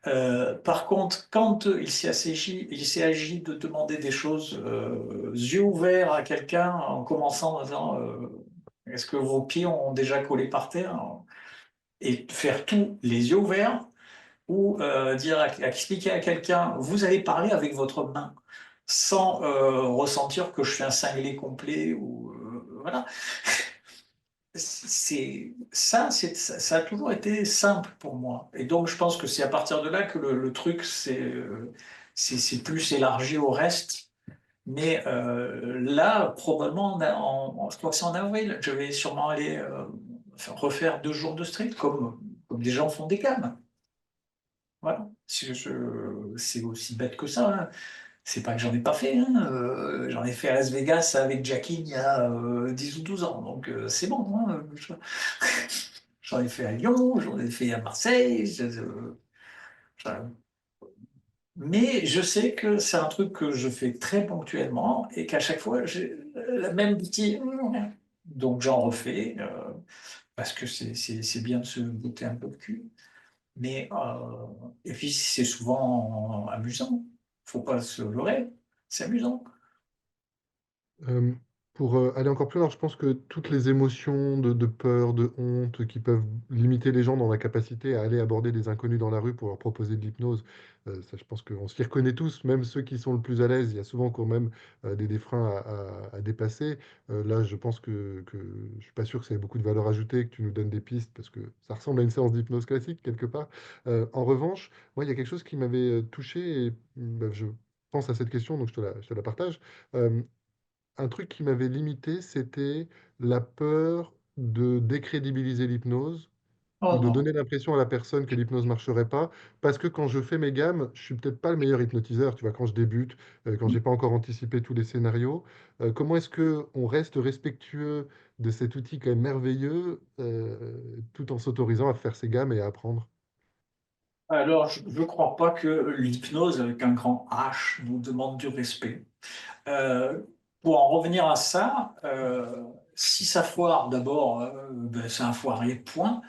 Par contre, quand il s'est agi de demander des choses yeux ouverts à quelqu'un en commençant en disant est-ce que vos pieds ont déjà collé par terre? Et faire tout les yeux ouverts, ou expliquer à quelqu'un vous allez parler avec votre main sans ressentir que je suis un cinglé complet ou voilà. Ça a toujours été simple pour moi. Et donc, je pense que c'est à partir de là que le truc c'est plus élargi au reste. Mais là, probablement, je crois que c'est en avril, je vais sûrement aller refaire 2 jours de street, comme des gens font des gammes. Voilà. C'est aussi bête que ça, hein. C'est pas que j'en ai pas fait, hein. J'en ai fait à Las Vegas avec Jackie il y a 10 ou 12 ans, donc c'est bon, hein. J'en ai fait à Lyon, j'en ai fait à Marseille. Je- Mais je sais que c'est un truc que je fais très ponctuellement et qu'à chaque fois, j'ai la même petite. Donc j'en refais parce que c'est bien de se botter un peu le cul. Mais, et puis c'est souvent amusant. Faut pas se leurrer. C'est amusant. Euh, pour aller encore plus loin, je pense que toutes les émotions de peur, de honte, qui peuvent limiter les gens dans la capacité à aller aborder des inconnus dans la rue pour leur proposer de l'hypnose, ça, je pense qu'on s'y reconnaît tous, même ceux qui sont le plus à l'aise, il y a souvent quand même des freins à dépasser. Là, je pense que je suis pas sûr que ça ait beaucoup de valeur ajoutée, que tu nous donnes des pistes, parce que ça ressemble à une séance d'hypnose classique, quelque part. En revanche, moi, il y a quelque chose qui m'avait touché, et je pense à cette question, donc je te la partage. Euh, un truc qui m'avait limité, c'était la peur de décrédibiliser l'hypnose ou Oh de non. donner l'impression à la personne que l'hypnose marcherait pas, parce que quand je fais mes gammes, je suis peut-être pas le meilleur hypnotiseur, tu vois, quand je débute, quand j'ai pas encore anticipé tous les scénarios. Comment est-ce que on reste respectueux de cet outil quand même merveilleux, tout en s'autorisant à faire ses gammes et à apprendre? Alors, je ne crois pas que l'hypnose avec un grand H nous demande du respect. Euh, pour en revenir à ça, si ça foire, d'abord, ben, c'est un foirier, point.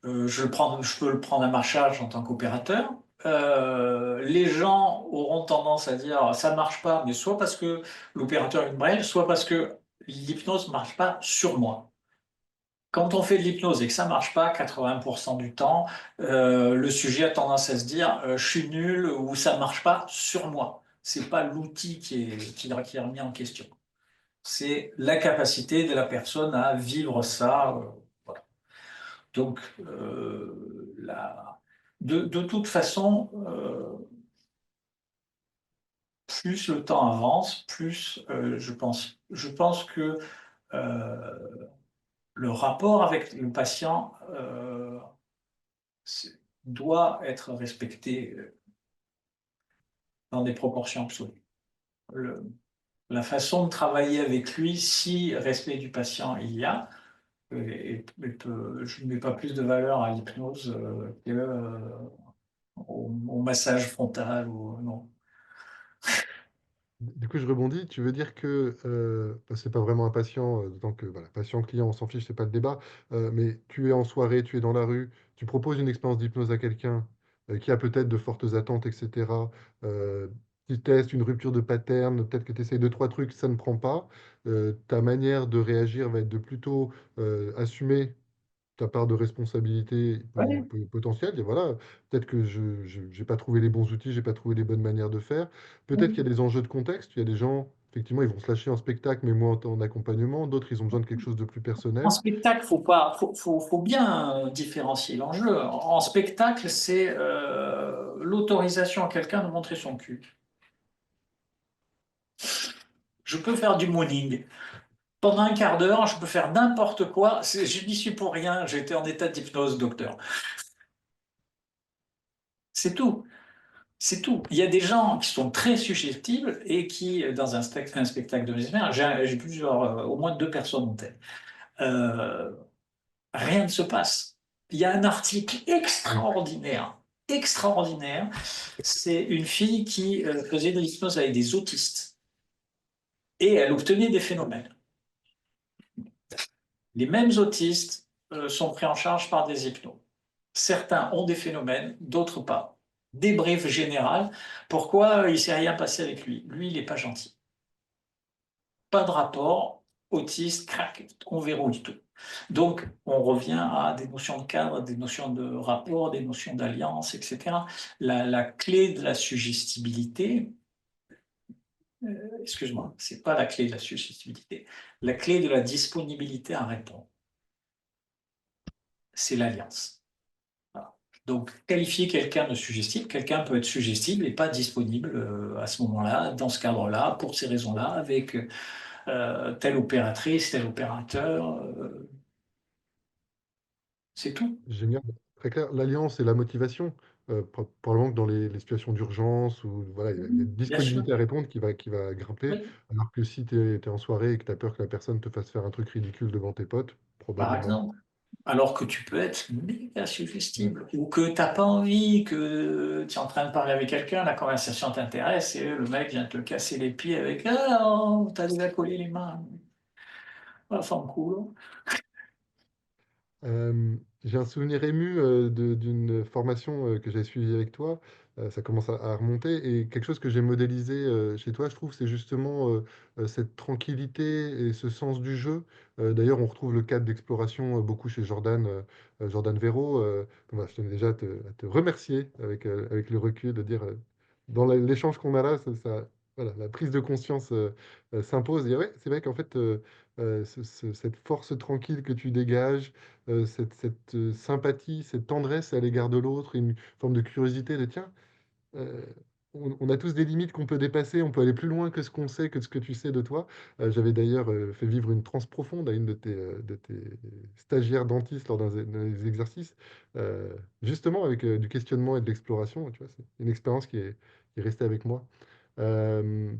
Je peux le prendre à ma charge en tant qu'opérateur. Les gens auront tendance à dire ça ne marche pas, mais soit parce que l'opérateur est une brêle, soit parce que l'hypnose ne marche pas sur moi. Quand on fait de l'hypnose et que ça ne marche pas 80% du temps, le sujet a tendance à se dire je suis nul ou ça ne marche pas sur moi. C'est pas l'outil qui est remis en question. C'est la capacité de la personne à vivre ça. Voilà. Donc, de toute façon, plus le temps avance, plus je pense que euh, le rapport avec le patient doit être respecté dans des proportions absolues. Le- la façon de travailler avec lui, si respect du patient il y a, je ne mets pas plus de valeur à l'hypnose au massage frontal ou non. Du coup, je rebondis. Tu veux dire que bah, c'est pas vraiment un patient, d'autant que voilà, patient-client, on s'en fiche, c'est pas le débat. Mais tu es en soirée, tu es dans la rue, tu proposes une expérience d'hypnose à quelqu'un qui a peut-être de fortes attentes, etc. Euh, Tu testes une rupture de pattern, peut-être que tu essayes deux, trois trucs, ça ne prend pas. Ta manière de réagir va être de plutôt assumer ta part de responsabilité Ouais. potentielle. Et voilà, peut-être que je n'ai pas trouvé les bons outils, j'ai pas trouvé les bonnes manières de faire. Peut-être qu'il y a des enjeux de contexte. Il y a des gens, effectivement, ils vont se lâcher en spectacle, mais moins en accompagnement. D'autres, ils ont besoin de quelque chose de plus En personnel. spectacle, faut bien différencier l'enjeu. En spectacle, c'est l'autorisation à quelqu'un de montrer son cul. Je peux faire du mooning. Pendant un quart d'heure, je peux faire n'importe quoi. Je n'y suis pour rien. J'étais en état d'hypnose, docteur. C'est tout. C'est tout. Il y a des gens qui sont très susceptibles et qui, dans un spectacle de mesmer, j'ai plusieurs, au moins 2 personnes en tête. Euh, rien ne se passe. Il y a un article Mm. extraordinaire, extraordinaire. C'est une fille qui faisait de l'hypnose avec des autistes et elle obtenait des phénomènes. Les mêmes autistes sont pris en charge par des hypnos. Certains ont des phénomènes, d'autres pas. débrief général. Pourquoi il ne s'est rien passé avec lui? Lui, il n'est pas gentil. Pas de rapport, autiste, crac, on verrouille tout. Donc, on revient à des notions de cadre, des notions de rapport, des notions d'alliance, etc. La clé de la suggestibilité, excuse-moi, c'est pas la clé de la suggestibilité. La clé de la disponibilité à répondre, c'est l'alliance. Voilà. Donc, qualifier quelqu'un de suggestible, quelqu'un peut être suggestible et pas disponible à ce moment-là, dans ce cadre-là, pour ces raisons-là, avec telle opératrice, tel opérateur, c'est tout. Génial, très clair. L'alliance et la motivation, probablement que dans les situations d'urgence, où voilà, il y a une Bien sûr, disponibilité à répondre qui va grimper, oui. alors que si tu es en soirée et que tu as peur que la personne te fasse faire un truc ridicule devant tes potes, Par probablement. exemple. Alors que tu peux être méga Ouais. suggestible ou que tu n'as pas envie, que tu es en train de parler avec quelqu'un, la conversation t'intéresse et le mec vient te casser les pieds avec «Ah, oh, t'as déjà collé les mains». Ah, femme cool. J'ai un souvenir ému d'une formation que j'ai suivie avec toi. Ça commence à remonter. Et quelque chose que j'ai modélisé chez toi, je trouve, c'est justement cette tranquillité et ce sens du jeu. D'ailleurs, on retrouve le cadre d'exploration beaucoup chez Jordan Verro. Voilà, je tenais déjà à te remercier avec le recul, de dire, dans l'échange qu'on a là, voilà, la prise de conscience s'impose. Et ouais, c'est vrai qu'en fait, cette force tranquille que tu dégages, cette sympathie, cette tendresse à l'égard de l'autre, une forme de curiosité de tiens, euh, on a tous des limites qu'on peut dépasser, on peut aller plus loin que ce qu'on sait, que ce que tu sais de toi. J'avais d'ailleurs fait vivre une transe profonde à une de tes stagiaires dentistes lors d'un des exercices, justement avec du questionnement et de l'exploration. Tu vois, c'est une expérience qui est restée avec moi. Euh,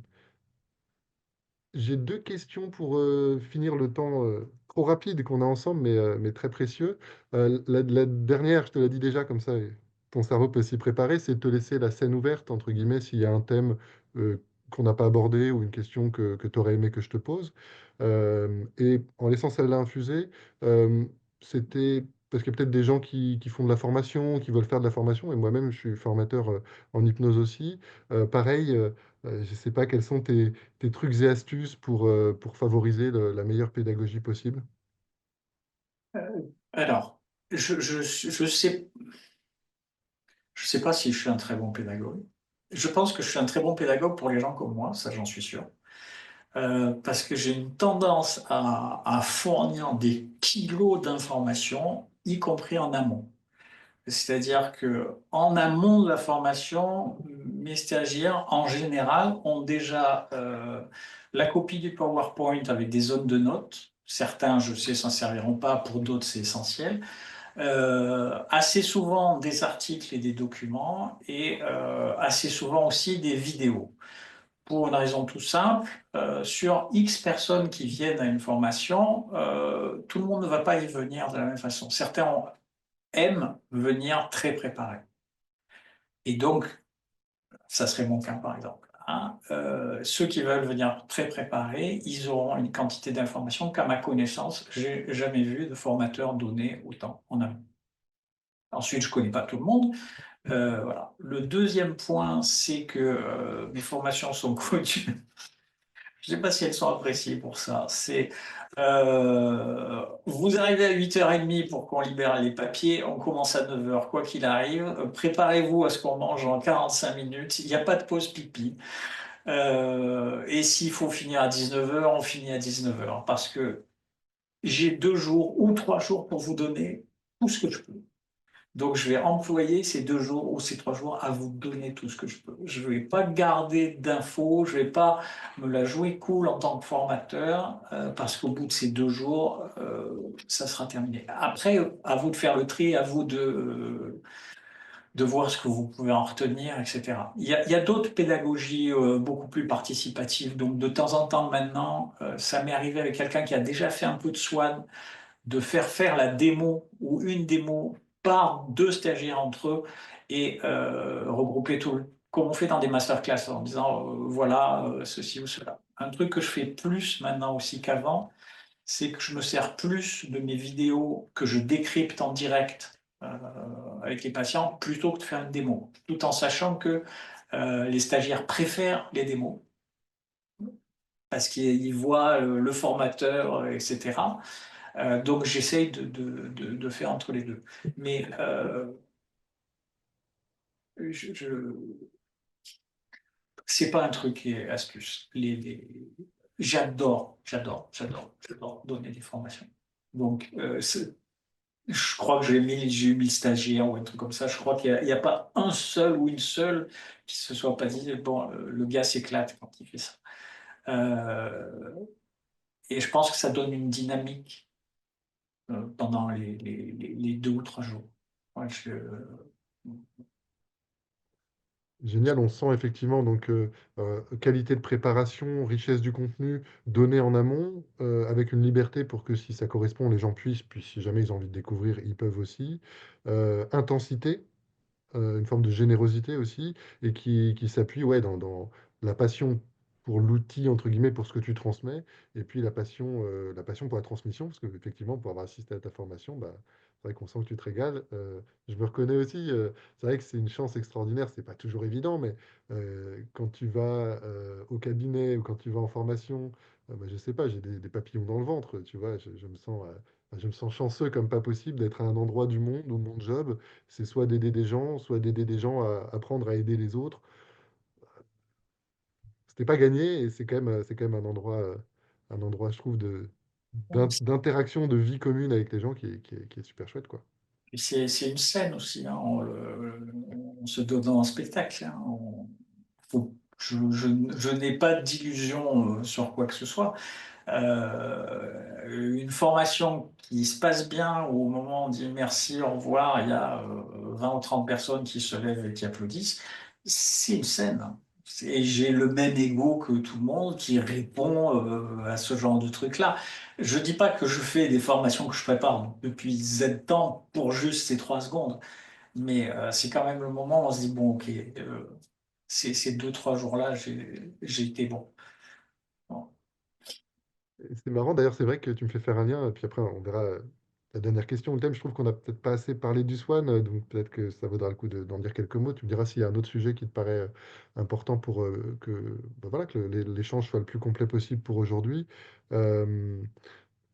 j'ai deux questions pour finir le temps trop rapide qu'on a ensemble, mais très précieux. La dernière, je te l'ai dit déjà, comme ça, et ton cerveau peut s'y préparer, c'est de te laisser la scène ouverte, entre guillemets, s'il y a un thème qu'on n'a pas abordé ou une question que tu aurais aimé que je te pose. Et en laissant celle-là infuser, euh, c'était parce qu'il y a peut-être des gens qui font de la formation, qui veulent faire de la formation, et moi-même, je suis formateur en hypnose aussi. Pareil, je ne sais pas quels sont tes trucs et astuces pour favoriser la meilleure pédagogie possible? Alors, je sais pas si je suis un très bon pédagogue. Je pense que je suis un très bon pédagogue pour les gens comme moi, ça j'en suis sûr. Parce que j'ai une tendance à fournir des kilos d'informations, y compris en amont. C'est-à-dire que en amont de la formation, mes stagiaires, en général, ont déjà la copie du PowerPoint avec des zones de notes. Certains, je sais, s'en serviront pas, pour d'autres, c'est essentiel. Assez souvent des articles et des documents, et assez souvent aussi des vidéos. Pour une raison tout simple, sur X personnes qui viennent à une formation, tout le monde ne va pas y venir de la même façon. Certains aiment venir très préparés. Et donc, ça serait mon cas par exemple, hein. Ceux qui veulent venir très préparés, ils auront une quantité d'informations qu'à ma connaissance, j'ai jamais vu de formateur donner autant en amont. Ensuite, je ne connais pas tout le monde. Voilà. Le deuxième point, c'est que mes formations sont connues. Je ne sais pas si elles sont appréciées pour ça. C'est vous arrivez à 8h30 pour qu'on libère les papiers, on commence à 9h, quoi qu'il arrive. Préparez-vous à ce qu'on mange en 45 minutes. Il n'y a pas de pause pipi. Et s'il faut finir à 19h, on finit à 19h. Parce que j'ai 2 jours ou 3 jours pour vous donner tout ce que je peux. Donc, je vais employer ces 2 jours ou ces 3 jours à vous donner tout ce que je peux. Je ne vais pas garder d'infos, je ne vais pas me la jouer cool en tant que formateur, parce qu'au bout de ces 2 jours, ça sera terminé. Après, à vous de faire le tri, à vous de voir ce que vous pouvez en retenir, etc. Il y a d'autres pédagogies beaucoup plus participatives. Donc, de temps en temps, maintenant, ça m'est arrivé avec quelqu'un qui a déjà fait un peu de swan, de faire la démo ou une démo par 2 stagiaires entre eux et regrouper tout, comme on fait dans des masterclass, en disant voilà ceci ou cela. Un truc que je fais plus maintenant aussi qu'avant, c'est que je me sers plus de mes vidéos que je décrypte en direct avec les patients plutôt que de faire une démo, tout en sachant que les stagiaires préfèrent les démos parce qu'ils voient le formateur, etc. Donc j'essaye de faire entre les deux. Mais je, c'est pas un truc qui est astuce. J'adore donner des formations. Donc, je crois que j'ai eu 1000 stagiaires ou un truc comme ça. Je crois qu'il n'y a pas un seul ou une seule qui se soit pas dit, bon, le gars s'éclate quand il fait ça. Euh, et je pense que ça donne une dynamique pendant les 2 ou 3 jours. Ouais, Génial, on sent effectivement donc qualité de préparation, richesse du contenu, donné en amont, avec une liberté pour que si ça correspond, les gens puissent, puis si jamais ils ont envie de découvrir, ils peuvent aussi. Intensité, une forme de générosité aussi, et qui s'appuie ouais, dans la passion pour l'outil, entre guillemets, pour ce que tu transmets, et puis la passion pour la transmission, parce qu'effectivement, pour avoir assisté à ta formation, bah, c'est vrai qu'on sent que tu te régales. Je me reconnais aussi, c'est vrai que c'est une chance extraordinaire, c'est pas toujours évident, mais quand tu vas au cabinet ou quand tu vas en formation, bah, je sais pas, j'ai des papillons dans le ventre, tu vois, je me sens chanceux comme pas possible d'être à un endroit du monde où mon job, c'est soit d'aider des gens, soit d'aider des gens à apprendre à aider les autres. C'était pas gagné et c'est quand même un endroit, je trouve, d'interaction, de vie commune avec les gens qui est super chouette, quoi. c'est une scène aussi, hein. On se donne un spectacle, hein. Je n'ai pas d'illusion sur quoi que ce soit. Une formation qui se passe bien, où au moment où on dit merci, au revoir, il y a 20 ou 30 personnes qui se lèvent et qui applaudissent, c'est une scène. Et j'ai le même ego que tout le monde qui répond à ce genre de truc-là. Je dis pas que je fais des formations que je prépare depuis Z temps pour juste ces 3 secondes, mais c'est quand même le moment où on se dit, bon, ok, ces 2, 3 jours-là, j'ai été bon. Bon. Et c'est marrant, d'ailleurs, c'est vrai que tu me fais faire un lien, et puis après, on verra la dernière question. Le thème, je trouve qu'on n'a peut-être pas assez parlé du Swan, donc peut-être que ça vaudra le coup d'en dire quelques mots. Tu me diras s'il y a un autre sujet qui te paraît important pour bah voilà, que l'échange soit le plus complet possible pour aujourd'hui. Euh,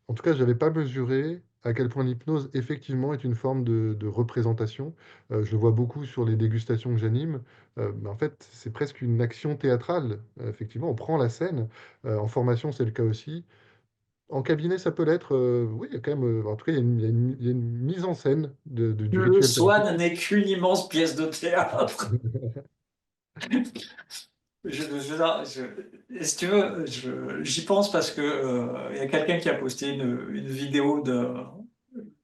En tout cas, je n'avais pas mesuré à quel point l'hypnose, effectivement, est une forme de représentation. Je le vois beaucoup sur les dégustations que j'anime. Mais en fait, c'est presque une action théâtrale. Effectivement, on prend la scène. En formation, c'est le cas aussi. En cabinet, ça peut l'être. Oui, il y a quand même. En tout cas, il y a une mise en scène du Le rituel Swan thérapeutique. n'est qu'une immense pièce de théâtre. Si tu veux, j'y pense parce que il y a quelqu'un qui a posté une vidéo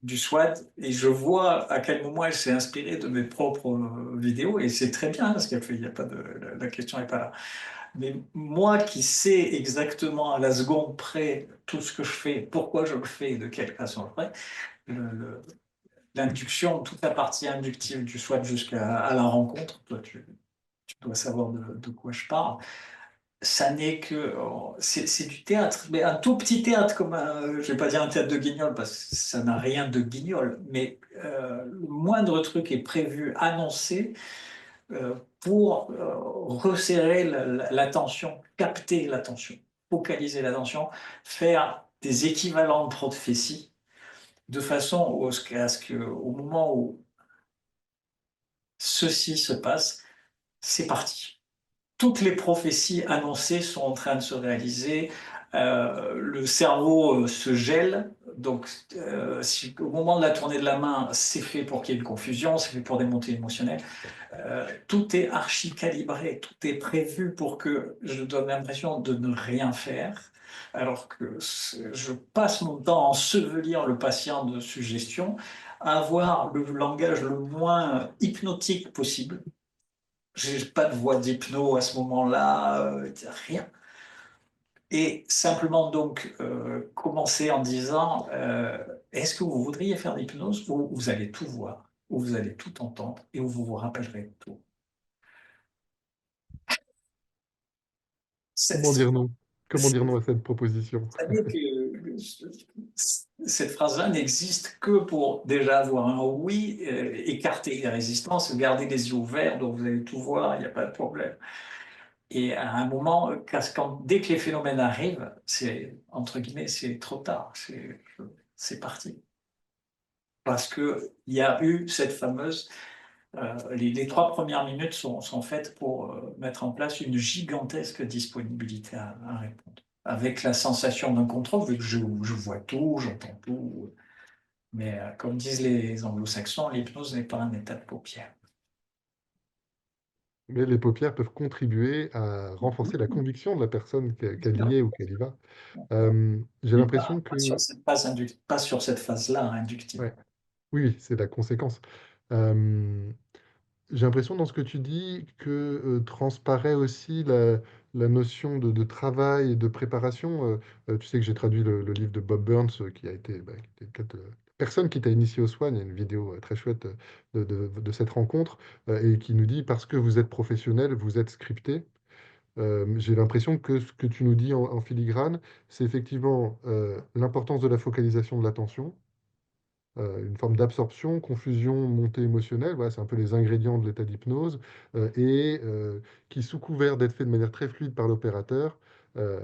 du SWAT et je vois à quel moment elle s'est inspirée de mes propres vidéos et c'est très bien ce qu'elle fait. Il y a pas de, la question n'est pas là. Mais moi qui sais exactement à la seconde près tout ce que je fais, pourquoi je le fais et de quelle façon je le fais, le- le- l'induction, toute la partie inductive du SWAT jusqu'à à la rencontre, toi tu dois savoir de quoi je parle. Ça n'est que c'est du théâtre, mais un tout petit théâtre comme je vais pas dire un théâtre de Guignol parce que ça n'a rien de Guignol, mais le moindre truc est prévu, annoncé pour resserrer l'attention, capter l'attention, focaliser l'attention, faire des équivalents de prophétie de façon à ce que au moment où ceci se passe, c'est parti. Toutes les prophéties annoncées sont en train de se réaliser. Le cerveau se gèle. Donc, si, au moment de la tournée de la main, c'est fait pour qu'il y ait une confusion, c'est fait pour des montées émotionnelles. Tout est archi-calibré, tout est prévu pour que je donne l'impression de ne rien faire, alors que je passe mon temps à ensevelir le patient de suggestions, à avoir le langage le moins hypnotique possible. J'ai pas de voix d'hypno à ce moment-là, rien. Et simplement donc commencer en disant est-ce que vous voudriez faire l'hypnose où vous allez tout voir, où vous allez tout entendre et où vous vous rappellerez tout. C'est- Comment c'est- dire non? Comment dire non à cette proposition? Ça n'est que cette phrase-là n'existe que pour déjà avoir un oui, écarter les résistances, garder les yeux ouverts, donc vous allez tout voir, il n'y a pas de problème. Et à un moment, dès que les phénomènes arrivent, c'est, entre guillemets, c'est trop tard, c'est parti. Parce qu'il y a eu cette fameuse... les 3 premières minutes sont faites pour mettre en place une gigantesque disponibilité à répondre. Avec la sensation d'un contrôle, vu que je vois tout, j'entends tout. Mais comme disent les anglo-saxons, l'hypnose n'est pas un état de paupière. Mais les paupières peuvent contribuer à renforcer la conviction de la personne qu'elle y est ou qu'elle y va. J'ai Mais l'impression pas sur que... cette phase pas sur cette phase-là inductive. Ouais, oui, oui, c'est la conséquence. Euh, J'ai l'impression dans ce que tu dis que transparaît aussi la notion de travail et de préparation. Tu sais que j'ai traduit le livre de Bob Burns, qui a été, bah, qui était peut-être, la personne qui t'a initié au Swan. Il y a une vidéo très chouette de cette rencontre, et qui nous dit, parce que vous êtes professionnel, vous êtes scripté. J'ai l'impression que ce que tu nous dis en filigrane, c'est effectivement l'importance de la focalisation de l'attention, une forme d'absorption, confusion, montée émotionnelle, voilà, c'est un peu les ingrédients de l'état d'hypnose, et qui, sous couvert d'être fait de manière très fluide par l'opérateur, euh,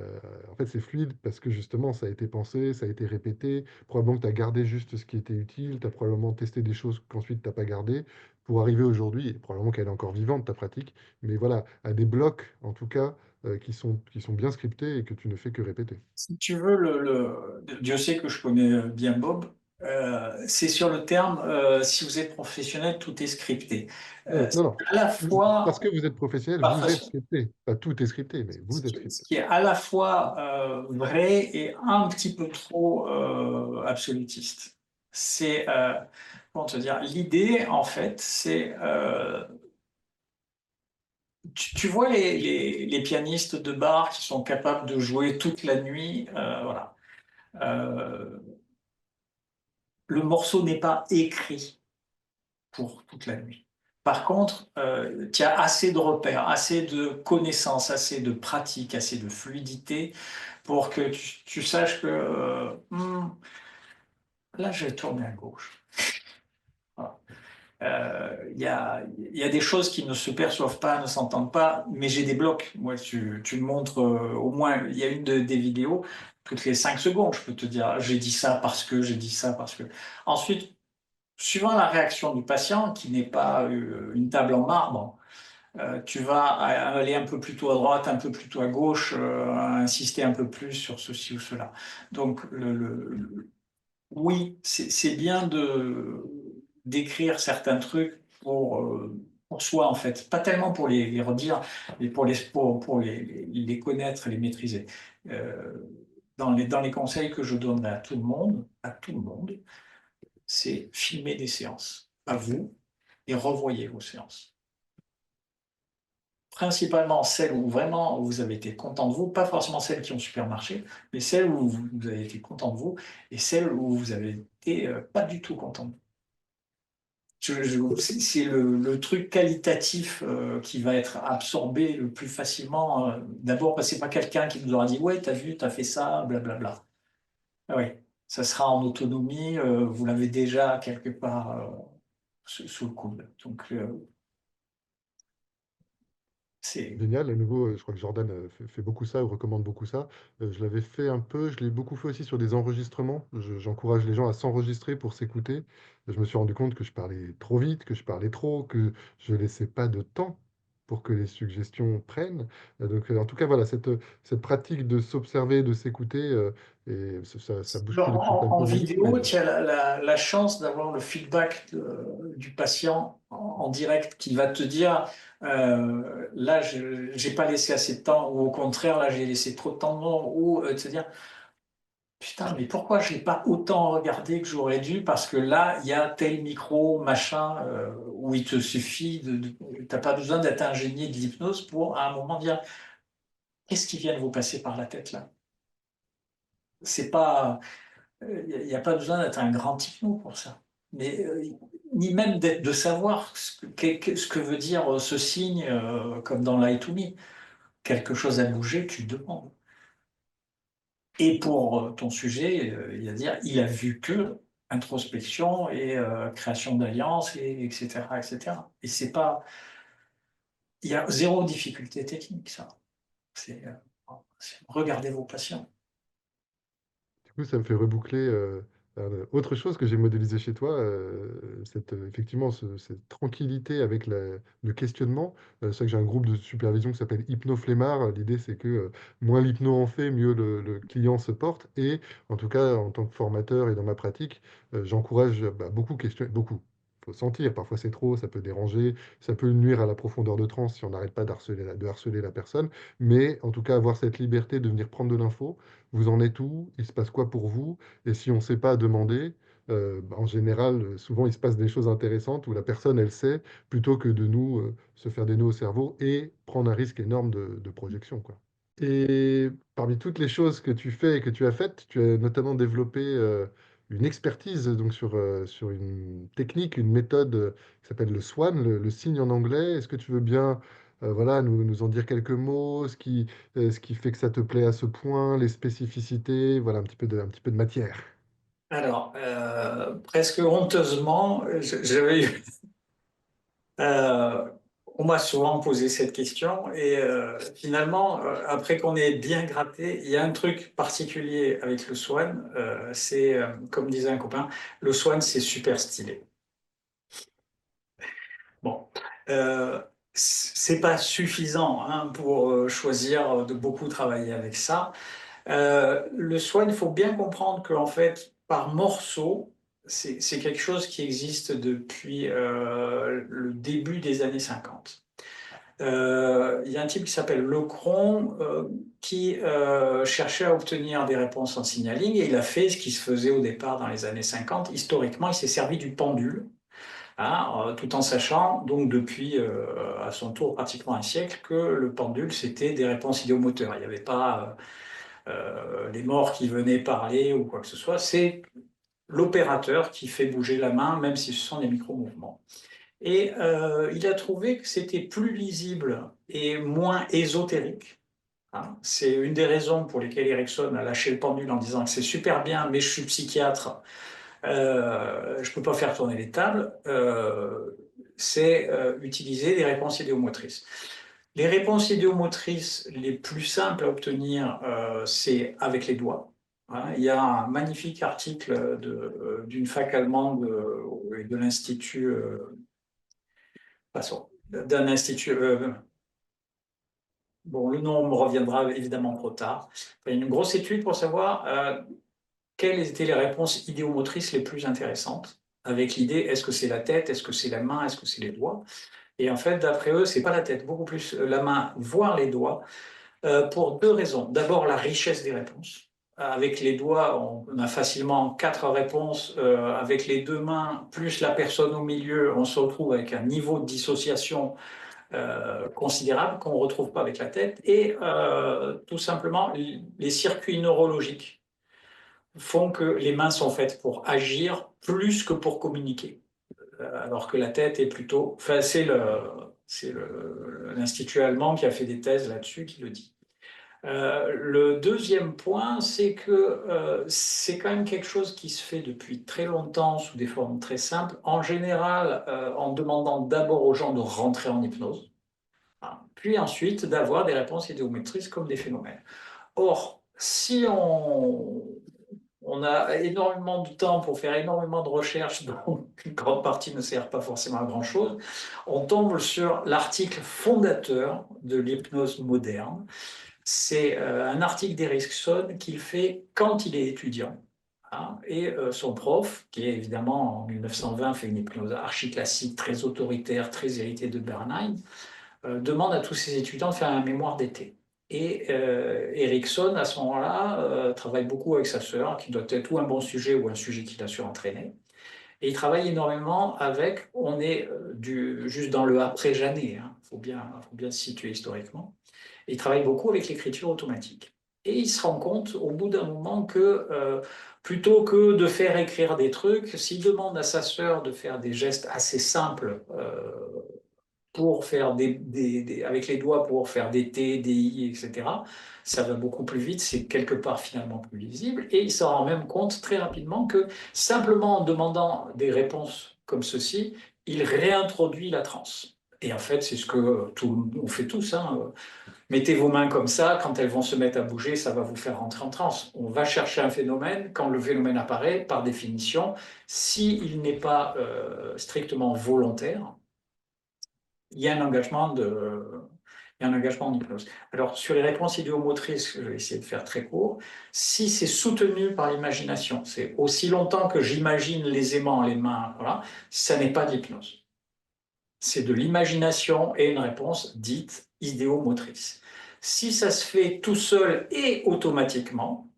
en fait c'est fluide parce que justement ça a été pensé, ça a été répété, probablement que tu as gardé juste ce qui était utile, tu as probablement testé des choses qu'ensuite tu n'as pas gardées, pour arriver aujourd'hui, et probablement qu'elle est encore vivante ta pratique, mais voilà, à des blocs en tout cas qui sont bien scriptés et que tu ne fais que répéter. Si tu veux, Dieu sait que je connais bien Bob, c'est sur le terme, si vous êtes professionnel, tout est scripté. Non, C'est non. à la Parce fois, que vous êtes professionnel, vous êtes parfois, scripté. Pas tout est scripté, mais ce vous êtes qui est, ce scripté. qui est à la fois vrai et un petit peu trop absolutiste. C'est, comment te dire, l'idée, en fait, c'est, tu vois les pianistes de bar qui sont capables de jouer toute la nuit, voilà. Euh, le morceau n'est pas écrit pour toute la nuit. Par contre, tu as assez de repères, assez de connaissances, assez de pratiques, assez de fluidité pour que tu saches que là, je vais tourner à gauche. Voilà. Il y a des choses qui ne se perçoivent pas, ne s'entendent pas, mais j'ai des blocs. Moi, tu me montres au moins, il y a des vidéos, toutes les 5 secondes, je peux te dire, j'ai dit ça parce que, j'ai dit ça parce que. Ensuite, suivant la réaction du patient, qui n'est pas une table en marbre, tu vas aller un peu plutôt à droite, un peu plutôt à gauche, insister un peu plus sur ceci ou cela. Donc, oui, c'est bien d'écrire certains trucs pour soi, en fait. Pas tellement pour les redire, mais pour les connaître, les maîtriser. Euh, dans les conseils que je donne à tout le monde, c'est filmer des séances, à vous, et revoyez vos séances. Principalement celles où vraiment vous avez été content de vous, pas forcément celles qui ont super marché, mais celles où vous avez été content de vous et celles où vous avez été pas du tout content de vous. C'est le truc qualitatif qui va être absorbé le plus facilement. D'abord, parce que c'est pas quelqu'un qui nous aura dit ouais, t'as vu, t'as fait ça, blablabla. Ah oui, ça sera en autonomie, vous l'avez déjà quelque part sous le coude. Donc, c'est Génial. À nouveau, je crois que Jordan fait beaucoup ça ou recommande beaucoup ça. Je l'avais fait un peu, je l'ai beaucoup fait aussi sur des enregistrements. J'encourage les gens à s'enregistrer pour s'écouter. Je me suis rendu compte que je parlais trop vite, que je parlais trop, que je laissais pas de temps pour que les suggestions prennent. Donc, en tout cas, voilà, cette pratique de s'observer, de s'écouter, et ça bouscule en totalement l'esprit. vidéo, tu as la chance d'avoir le feedback du patient en direct qui va te dire là, je n'ai pas laissé assez de temps, ou au contraire, là, j'ai laissé trop de temps, ou de se dire putain, mais pourquoi je n'ai pas autant regardé que j'aurais dû? Parce que là, il y a tel micro, machin, où il te suffit t'as pas besoin d'être ingénieur de l'hypnose pour à un moment dire qu'est-ce qui vient de vous passer par la tête là? C'est pas. Il n'y a pas besoin d'être un grand hypno pour ça. Mais, ni même de savoir ce que veut dire ce signe, comme dans Lie to Me. Quelque chose a bougé, tu demandes. Et pour ton sujet, il va dire, il a vu que introspection et création d'alliances, et, etc., etc. Et c'est pas, il y a zéro difficulté technique, ça. C'est, regardez vos patients. Du coup, ça me fait reboucler autre chose que j'ai modélisé chez toi, effectivement cette tranquillité avec le questionnement. C'est vrai que j'ai un groupe de supervision qui s'appelle Hypno Flemmard. L'idée, c'est que moins l'hypno en fait, mieux le client se porte. Et en tout cas, en tant que formateur et dans ma pratique, j'encourage beaucoup questionner, beaucoup. Il faut sentir, parfois c'est trop, ça peut déranger, ça peut nuire à la profondeur de transe si on n'arrête pas de harceler la personne. Mais en tout cas, avoir cette liberté de venir prendre de l'info. Vous en êtes où? Il se passe quoi pour vous? Et si on ne sait pas demander, en général, souvent il se passe des choses intéressantes où la personne, elle sait, plutôt que de nous se faire des nœuds au cerveau et prendre un risque énorme de projection, quoi. Et parmi toutes les choses que tu fais et que tu as faites, tu as notamment développé une expertise donc sur une technique, une méthode qui s'appelle le SWAN, le signe en anglais. Est-ce que tu veux bien voilà, nous en dire quelques mots, ce qui fait que ça te plaît à ce point, les spécificités, voilà, un petit peu de matière. Alors, presque honteusement, j'avais eu on m'a souvent posé cette question et finalement, après qu'on ait bien gratté, il y a un truc particulier avec le Swan, c'est, comme disait un copain, le Swan, c'est super stylé. Bon, euh, c'est pas suffisant hein, pour choisir de beaucoup travailler avec ça. Le Swan, il faut bien comprendre qu'en fait, par morceaux, c'est quelque chose qui existe depuis le début des années 50. Il y a un type qui s'appelle Lecron qui cherchait à obtenir des réponses en signaling et il a fait ce qui se faisait au départ dans les années 50. Historiquement, il s'est servi du pendule, hein, tout en sachant, donc depuis à son tour pratiquement un siècle, que le pendule, c'était des réponses idéomoteurs. Il n'y avait pas les morts qui venaient parler ou quoi que ce soit. C'est l'opérateur qui fait bouger la main, même si ce sont des micro-mouvements. Et il a trouvé que c'était plus lisible et moins ésotérique. Hein. C'est une des raisons pour lesquelles Erickson a lâché le pendule en disant que c'est super bien, mais je suis psychiatre, je ne peux pas faire tourner les tables. C'est utiliser des réponses idéomotrices. Les réponses idéomotrices les plus simples à obtenir, c'est avec les doigts. Hein. Il y a un magnifique article d'une fac allemande et de l'institut passons, d'un institut. Bon, le nom me reviendra évidemment trop tard. Il y a une grosse étude pour savoir quelles étaient les réponses idéomotrices les plus intéressantes, avec l'idée est-ce que c'est la tête, est-ce que c'est la main, est-ce que c'est les doigts. Et en fait, d'après eux, c'est pas la tête, beaucoup plus la main, voire les doigts, pour deux raisons. D'abord, la richesse des réponses. Avec les doigts, on a facilement quatre réponses. Avec les deux mains, plus la personne au milieu, on se retrouve avec un niveau de dissociation considérable qu'on ne retrouve pas avec la tête. Et tout simplement, les circuits neurologiques font que les mains sont faites pour agir plus que pour communiquer. Alors que la tête est plutôt... Enfin, c'est l'Institut allemand qui a fait des thèses là-dessus qui le dit. Le deuxième point, c'est que c'est quand même quelque chose qui se fait depuis très longtemps sous des formes très simples, en général en demandant d'abord aux gens de rentrer en hypnose, hein, puis ensuite d'avoir des réponses idéométriques comme des phénomènes. Or, si on a énormément de temps pour faire énormément de recherches, dont une grande partie ne sert pas forcément à grand-chose, on tombe sur l'article fondateur de l'hypnose moderne. C'est un article d'Erickson qu'il fait quand il est étudiant. Hein, et son prof, qui est évidemment en 1920 fait une hypnose archi-classique, très autoritaire, très héritée de Bernheim, demande à tous ses étudiants de faire un mémoire d'été. Et Erickson, à ce moment-là, travaille beaucoup avec sa sœur, qui doit être ou un bon sujet ou un sujet qu'il a su entraîner. Et il travaille énormément avec, on est juste dans le après-Janet, hein, faut bien se situer historiquement. Et il travaille beaucoup avec l'écriture automatique. Et il se rend compte au bout d'un moment que plutôt que de faire écrire des trucs, s'il demande à sa sœur de faire des gestes assez simples pour faire avec les doigts pour faire des T, des I, etc. Ça va beaucoup plus vite, c'est quelque part finalement plus lisible. Et il se rend même compte très rapidement que simplement en demandant des réponses comme ceci, il réintroduit la transe. Et en fait, c'est ce que on fait tous, hein. Mettez vos mains comme ça, quand elles vont se mettre à bouger, ça va vous faire rentrer en transe. On va chercher un phénomène, quand le phénomène apparaît, par définition, s'il n'est pas strictement volontaire, il y a un engagement en hypnose. Alors, sur les réponses idéomotrices, je vais essayer de faire très court, si c'est soutenu par l'imagination, c'est aussi longtemps que j'imagine les aimants, les mains, voilà, ça n'est pas de l'hypnose. C'est de l'imagination et une réponse dite idéomotrice. Si ça se fait tout seul et automatiquement,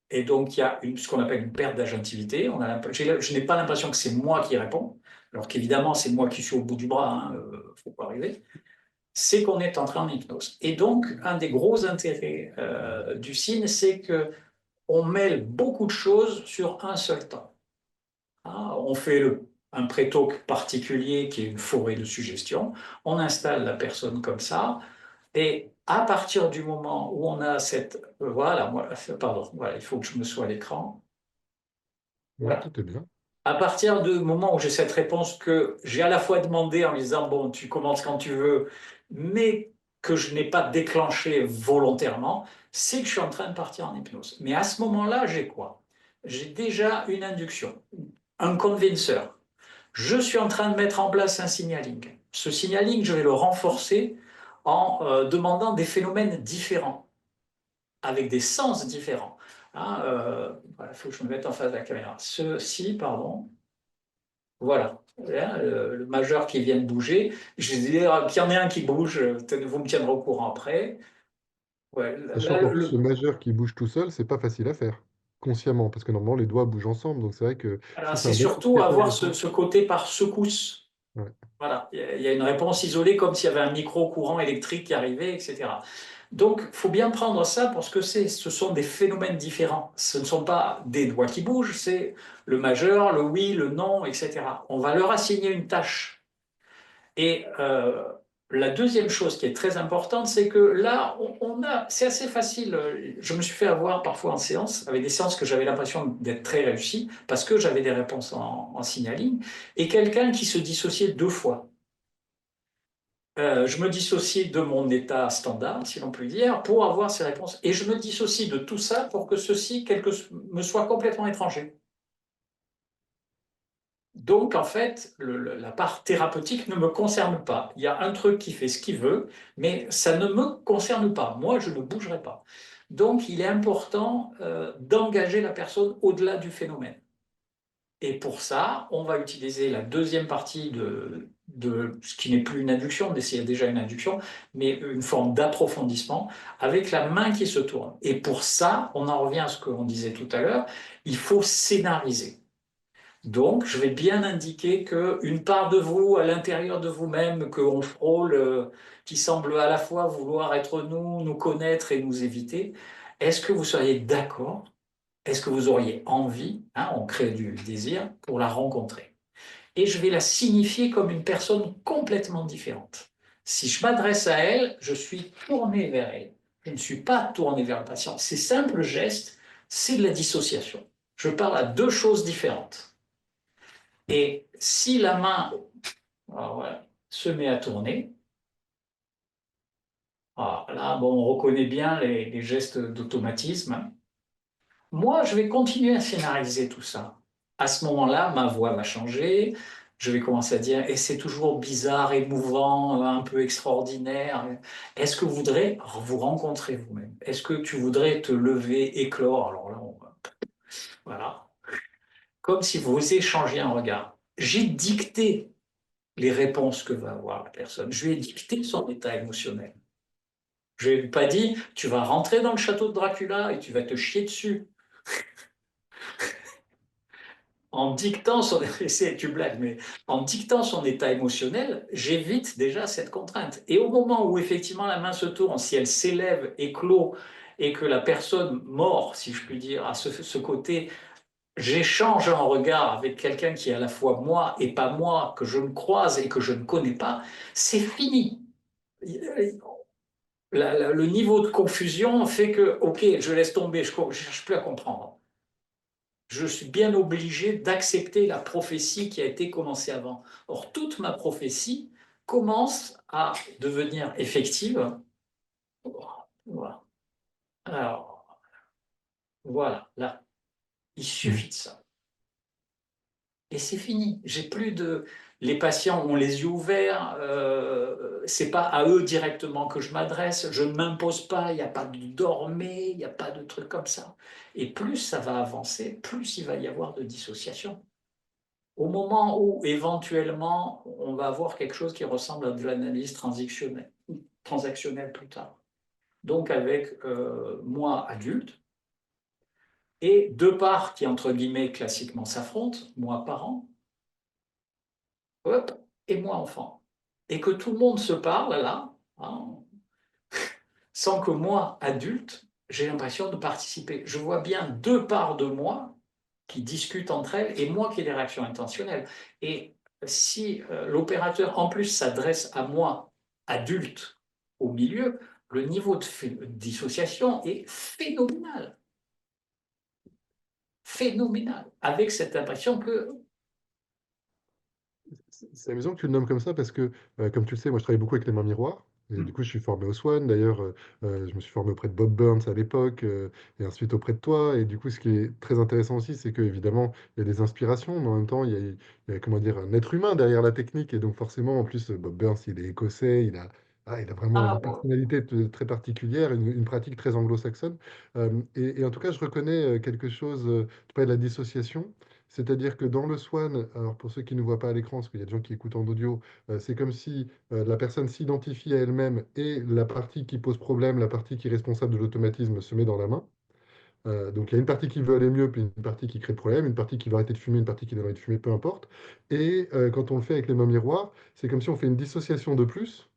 et donc il y a ce qu'on appelle une perte d'agentivité, je n'ai pas l'impression que c'est moi qui réponds, alors qu'évidemment c'est moi qui suis au bout du bras, faut pas arriver, c'est qu'on est entré en hypnose. Et donc un des gros intérêts du signe, c'est que on mêle beaucoup de choses sur un seul temps. On fait un pré-talk particulier qui est une forêt de suggestions. On installe la personne comme ça. Et à partir du moment où on a cette... Voilà, pardon, voilà, il faut que je me sois à l'écran. Ouais, Voilà. tout est bien. À partir du moment où j'ai cette réponse que j'ai à la fois demandé en lui disant, bon, tu commences quand tu veux, mais que je n'ai pas déclenché volontairement, c'est que je suis en train de partir en hypnose. Mais à ce moment-là, j'ai quoi? J'ai déjà une induction, un convinceur. Je suis en train de mettre en place un signaling. Ce signaling, je vais le renforcer en demandant des phénomènes différents, avec des sens différents. Voilà, il faut que je me mette en face de la caméra. Ceci, pardon, voilà. Le majeur qui vient de bouger. Je vais dire qu'il y en ait un qui bouge, vous me tiendrez au courant après. Ouais, Sachant qu'en plus, le majeur qui bouge tout seul, c'est pas facile à faire, consciemment, parce que normalement, les doigts bougent ensemble. Donc c'est vrai que si alors, c'est c'est un bon surtout communicateur avoir de sens, ce côté par secousse. ouais. Voilà, il y a une réponse isolée comme s'il y avait un micro-courant électrique qui arrivait, etc. Donc, il faut bien prendre ça pour ce que c'est. Ce sont des phénomènes différents. Ce ne sont pas des doigts qui bougent, c'est le majeur, le oui, le non, etc. On va leur assigner une tâche. Et la deuxième chose qui est très importante, c'est que là, c'est assez facile. Je me suis fait avoir parfois en séance, avec des séances que j'avais l'impression d'être très réussies, parce que j'avais des réponses en signaling, et quelqu'un qui se dissociait 2 fois. Je me dissocie de mon état standard, si l'on peut dire, pour avoir ces réponses. Et je me dissocie de tout ça pour que ceci me soit complètement étranger. Donc, en fait, la part thérapeutique ne me concerne pas. Il y a un truc qui fait ce qu'il veut, mais ça ne me concerne pas. Moi, je ne bougerai pas. Donc, il est important d'engager la personne au-delà du phénomène. Et pour ça, on va utiliser la deuxième partie de ce qui n'est plus une induction, d'essayer déjà une induction, mais une forme d'approfondissement avec la main qui se tourne. Et pour ça, on en revient à ce qu'on disait tout à l'heure, il faut scénariser. Donc, je vais bien indiquer qu'une part de vous, à l'intérieur de vous-même, qu'on frôle, qui semble à la fois vouloir être nous, nous connaître et nous éviter, est-ce que vous seriez d'accord? Est-ce que vous auriez envie, on crée du désir, pour la rencontrer? Et je vais la signifier comme une personne complètement différente. Si je m'adresse à elle, je suis tourné vers elle. Je ne suis pas tourné vers le patient. Ces simples gestes, c'est de la dissociation. Je parle à deux choses différentes. Et si la main voilà, se met à tourner, là, bon, on reconnaît bien les gestes d'automatisme. Moi, je vais continuer à scénariser tout ça. À ce moment-là, ma voix va changer. Je vais commencer à dire, et c'est toujours bizarre, émouvant, un peu extraordinaire. Est-ce que vous voudrez vous rencontrer vous-même? Est-ce que tu voudrais te lever, éclore? Alors là, voilà. Comme si vous échangez un regard. J'ai dicté les réponses que va avoir la personne. Je lui ai dicté son état émotionnel. Je ne lui ai pas dit, tu vas rentrer dans le château de Dracula et tu vas te chier dessus. En dictant son, tu blagues, mais en dictant son état émotionnel, j'évite déjà cette contrainte. Et au moment où effectivement la main se tourne, si elle s'élève et clôt, et que la personne mord, si je puis dire, à ce côté, j'échange un regard avec quelqu'un qui est à la fois moi et pas moi, que je ne croise et que je ne connais pas, c'est fini. Le niveau de confusion fait que, ok, je laisse tomber, je ne cherche plus à comprendre. Je suis bien obligé d'accepter la prophétie qui a été commencée avant. Or, toute ma prophétie commence à devenir effective. Voilà. Alors, voilà, là, il Mhm. suffit de ça. Et c'est fini. J'ai plus de. Les patients ont les yeux ouverts. C'est pas à eux directement que je m'adresse. Je ne m'impose pas. Il n'y a pas de dormez. Il n'y a pas de trucs comme ça. Et plus ça va avancer, plus il va y avoir de dissociation. Au moment où éventuellement on va avoir quelque chose qui ressemble à de l'analyse transactionnelle plus tard. Donc avec moi adulte et deux parts qui entre guillemets classiquement s'affrontent, moi parent, hop, et moi enfant. Et que tout le monde se parle là, hein, sans que moi, adulte, j'ai l'impression de participer. Je vois bien deux parts de moi qui discutent entre elles et moi qui ai des réactions intentionnelles. Et si l'opérateur en plus s'adresse à moi, adulte, au milieu, le niveau de dissociation est phénoménal. Phénoménal. Avec cette impression que... C'est amusant que tu le nommes comme ça parce que, comme tu le sais, moi je travaille beaucoup avec les mains miroirs. Et du Hmm. coup, je suis formé au Swan. D'ailleurs, je me suis formé auprès de Bob Burns à l'époque, et ensuite auprès de toi. Et du coup, ce qui est très intéressant aussi, c'est qu'évidemment, il y a des inspirations, mais en même temps, il y a, comment dire, un être humain derrière la technique. Et donc, forcément, en plus, Bob Burns, il est écossais, il a vraiment Ah, une bon. personnalité très particulière, une pratique très anglo-saxonne. Et en tout cas, je reconnais quelque chose, tu parlais de la dissociation. C'est-à-dire que dans le Swan, alors pour ceux qui ne voient pas à l'écran, parce qu'il y a des gens qui écoutent en audio, c'est comme si la personne s'identifie à elle-même et la partie qui pose problème, la partie qui est responsable de l'automatisme se met dans la main. Donc il y a une partie qui veut aller mieux, puis une partie qui crée le problème, une partie qui veut arrêter de fumer, une partie qui doit arrêter de fumer, peu importe. Et quand on le fait avec les mains miroirs, c'est comme si on fait une dissociation de plus,